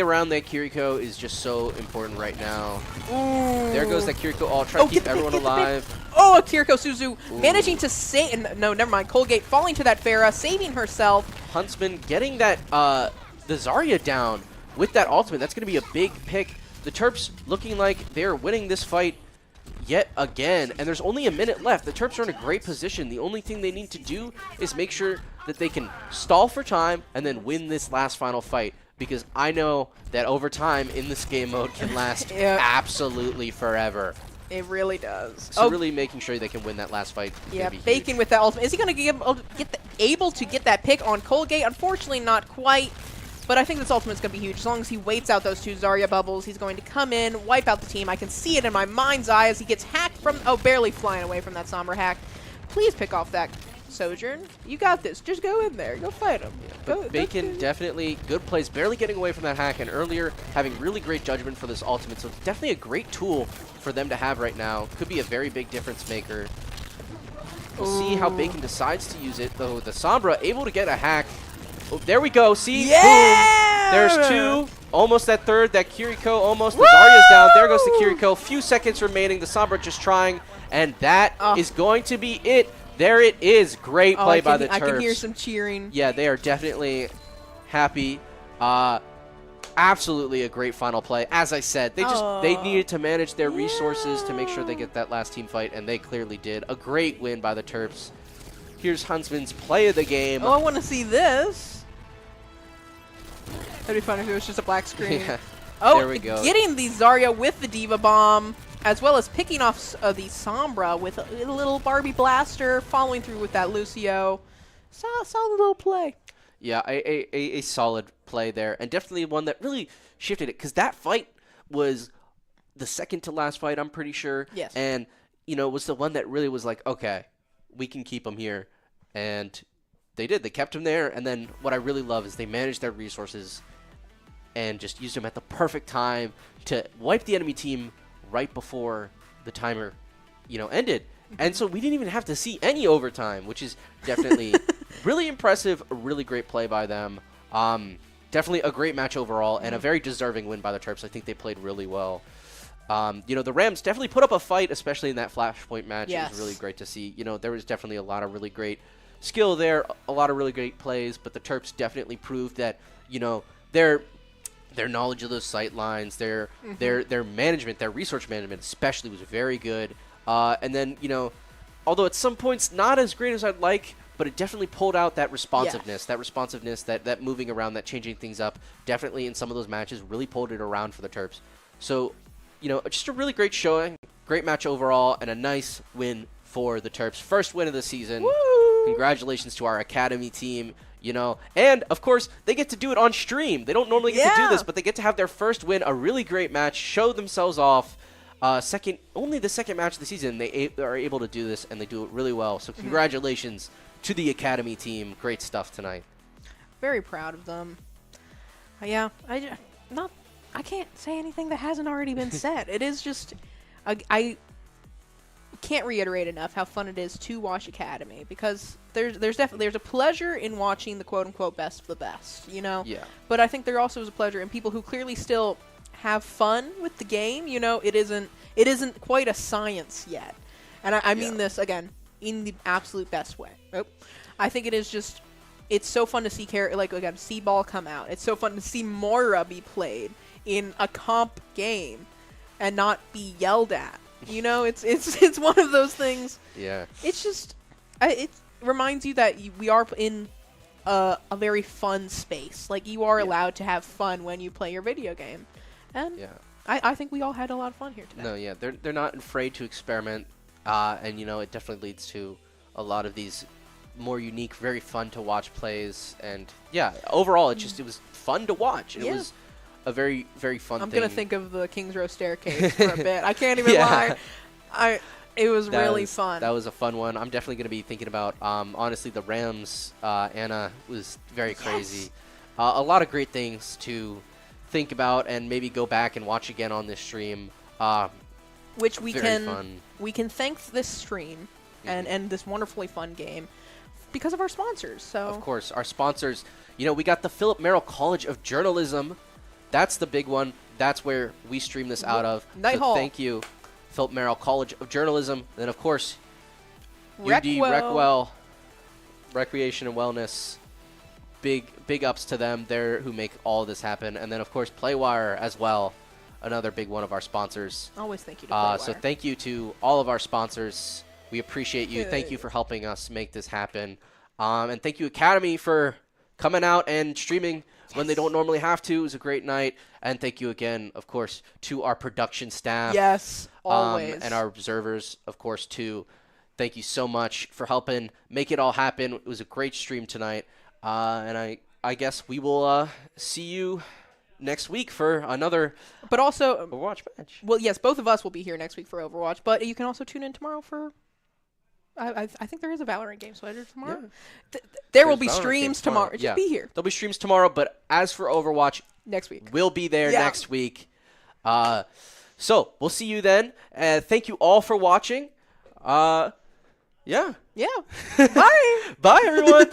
around that Kiriko is just so important right now.
Ooh.
There goes that Kiriko all trying to keep everyone alive.
Oh, a Kiriko Suzu managing to save. No, never mind. Colgate falling to that Pharah, saving herself.
Huntsman getting that the Zarya down with that ultimate. That's going to be a big pick. The Terps looking like they're winning this fight yet again, and there's only a minute left. The Terps are in a great position. The only thing they need to do is make sure that they can stall for time and then win this last final fight, because I know that overtime in this game mode can last absolutely forever.
It really does.
So really making sure they can win that last fight.
Yeah, Bacon with that ultimate. Is he going to able to get that pick on Colgate? Unfortunately, not quite. But I think this ultimate's going to be huge. As long as he waits out those two Zarya bubbles, he's going to come in, wipe out the team. I can see it in my mind's eye as he gets hacked from... Oh, barely flying away from that Sombra hack. Please pick off that Sojourn. You got this. Just go in there. Go fight him.
But Bacon definitely good plays, barely getting away from that hack, and earlier having really great judgment for this ultimate. So it's definitely a great tool for them to have right now. Could be a very big difference maker. We'll see how Bacon decides to use it, though. The Sombra able to get a hack. Oh, there we go. See?
Yeah!
Boom. There's two. Almost that third. That Kiriko almost. The Zarya's down. There goes the Kiriko. Few seconds remaining. The Sombra just trying. And that is going to be it. There it is. Great play by the Terps.
I can hear some cheering.
Yeah, they are definitely happy. Absolutely a great final play. As I said, they needed to manage their resources to make sure they get that last team fight, and they clearly did. A great win by the Terps. Here's Huntsman's play of the game.
Oh, I want to see this. That'd be fun if it was just a black screen.
Yeah.
Oh,
there we go.
Getting the Zarya with the Diva Bomb, as well as picking off the Sombra with a little Barbie Blaster, following through with that Lucio. Solid little play.
Yeah, a solid play there, and definitely one that really shifted it, because that fight was the second to last fight, I'm pretty sure.
Yes.
And, you know, it was the one that really was like, okay, we can keep him here. And they did. They kept him there, and then what I really love is they managed their resources and just used them at the perfect time to wipe the enemy team right before the timer, you know, ended. And so we didn't even have to see any overtime, which is definitely really impressive, a really great play by them. Definitely a great match overall, and a very deserving win by the Terps. I think they played really well. You know, the Rams definitely put up a fight, especially in that Flashpoint match.
Yes.
It was really great to see. You know, there was definitely a lot of really great skill there, a lot of really great plays, but the Terps definitely proved that, you know, their knowledge of those sight lines, their management, their resource management especially was very good. And then, you know, although at some points not as great as I'd like, but it definitely pulled out that responsiveness, that moving around, that changing things up. Definitely in some of those matches really pulled it around for the Terps. So, you know, just a really great showing, great match overall, and a nice win for the Terps. First win of the season.
Woo!
Congratulations to our Academy team. You know, and of course they get to do it on stream. They don't normally get to do this, but they get to have their first win, a really great match, show themselves off. Only the second match of the season they are able to do this, and they do it really well. So congratulations to the Academy team. Great stuff tonight.
Very proud of them. Yeah, I can't say anything that hasn't already been said. It is just, I can't reiterate enough how fun it is to watch Academy, because there's a pleasure in watching the quote unquote best of the best, you know.
Yeah.
But I think there also is a pleasure in people who clearly still have fun with the game. You know, it isn't quite a science yet. And I mean this, again, in the absolute best way. I think it is just, it's so fun to see see ball come out. It's so fun to see Moira be played in a comp game and not be yelled at. You know, it's one of those things.
Yeah.
It's just, it reminds you that we are in a very fun space. Like, you are allowed to have fun when you play your video game. And I think we all had a lot of fun here today.
No, yeah, they're not afraid to experiment, and you know, it definitely leads to a lot of these more unique, very fun to watch plays, and yeah, overall it was fun to watch. It was a very, very fun thing.
I'm gonna think of the King's Row staircase for a bit. I can't even lie. It was really fun.
That was a fun one. I'm definitely gonna be thinking about honestly the Rams. Anna was very crazy. A lot of great things to think about and maybe go back and watch again on this stream.
Which we can
fun.
We can thank this stream and this wonderfully fun game because of our sponsors. So
of course, our sponsors. You know, we got the Philip Merrill College of Journalism. That's the big one. That's where we stream this out of.
Night
so
Hall.
Thank you, Philip Merrill College of Journalism. Then of course,
Recwell.
Recreation and Wellness. Big ups to them there who make all of this happen. And then of course Playwire as well, another big one of our sponsors.
Always thank you to Playwire.
So thank you to all of our sponsors. We appreciate you. Thank you for helping us make this happen. And thank you Academy for coming out and streaming when they don't normally have to. It was a great night. And thank you again, of course, to our production staff.
Yes, always.
And our observers, of course, too. Thank you so much for helping make it all happen. It was a great stream tonight. And I guess we will see you next week for another Overwatch match.
Well, yes, both of us will be here next week for Overwatch, but you can also tune in tomorrow for... I think there is a Valorant game slated tomorrow.
Yeah.
There will be streams tomorrow. Just be here.
There'll be streams tomorrow, but as for Overwatch...
Next week.
We'll be there next week. So, we'll see you then. Thank you all for watching. Yeah.
Bye.
Bye, everyone.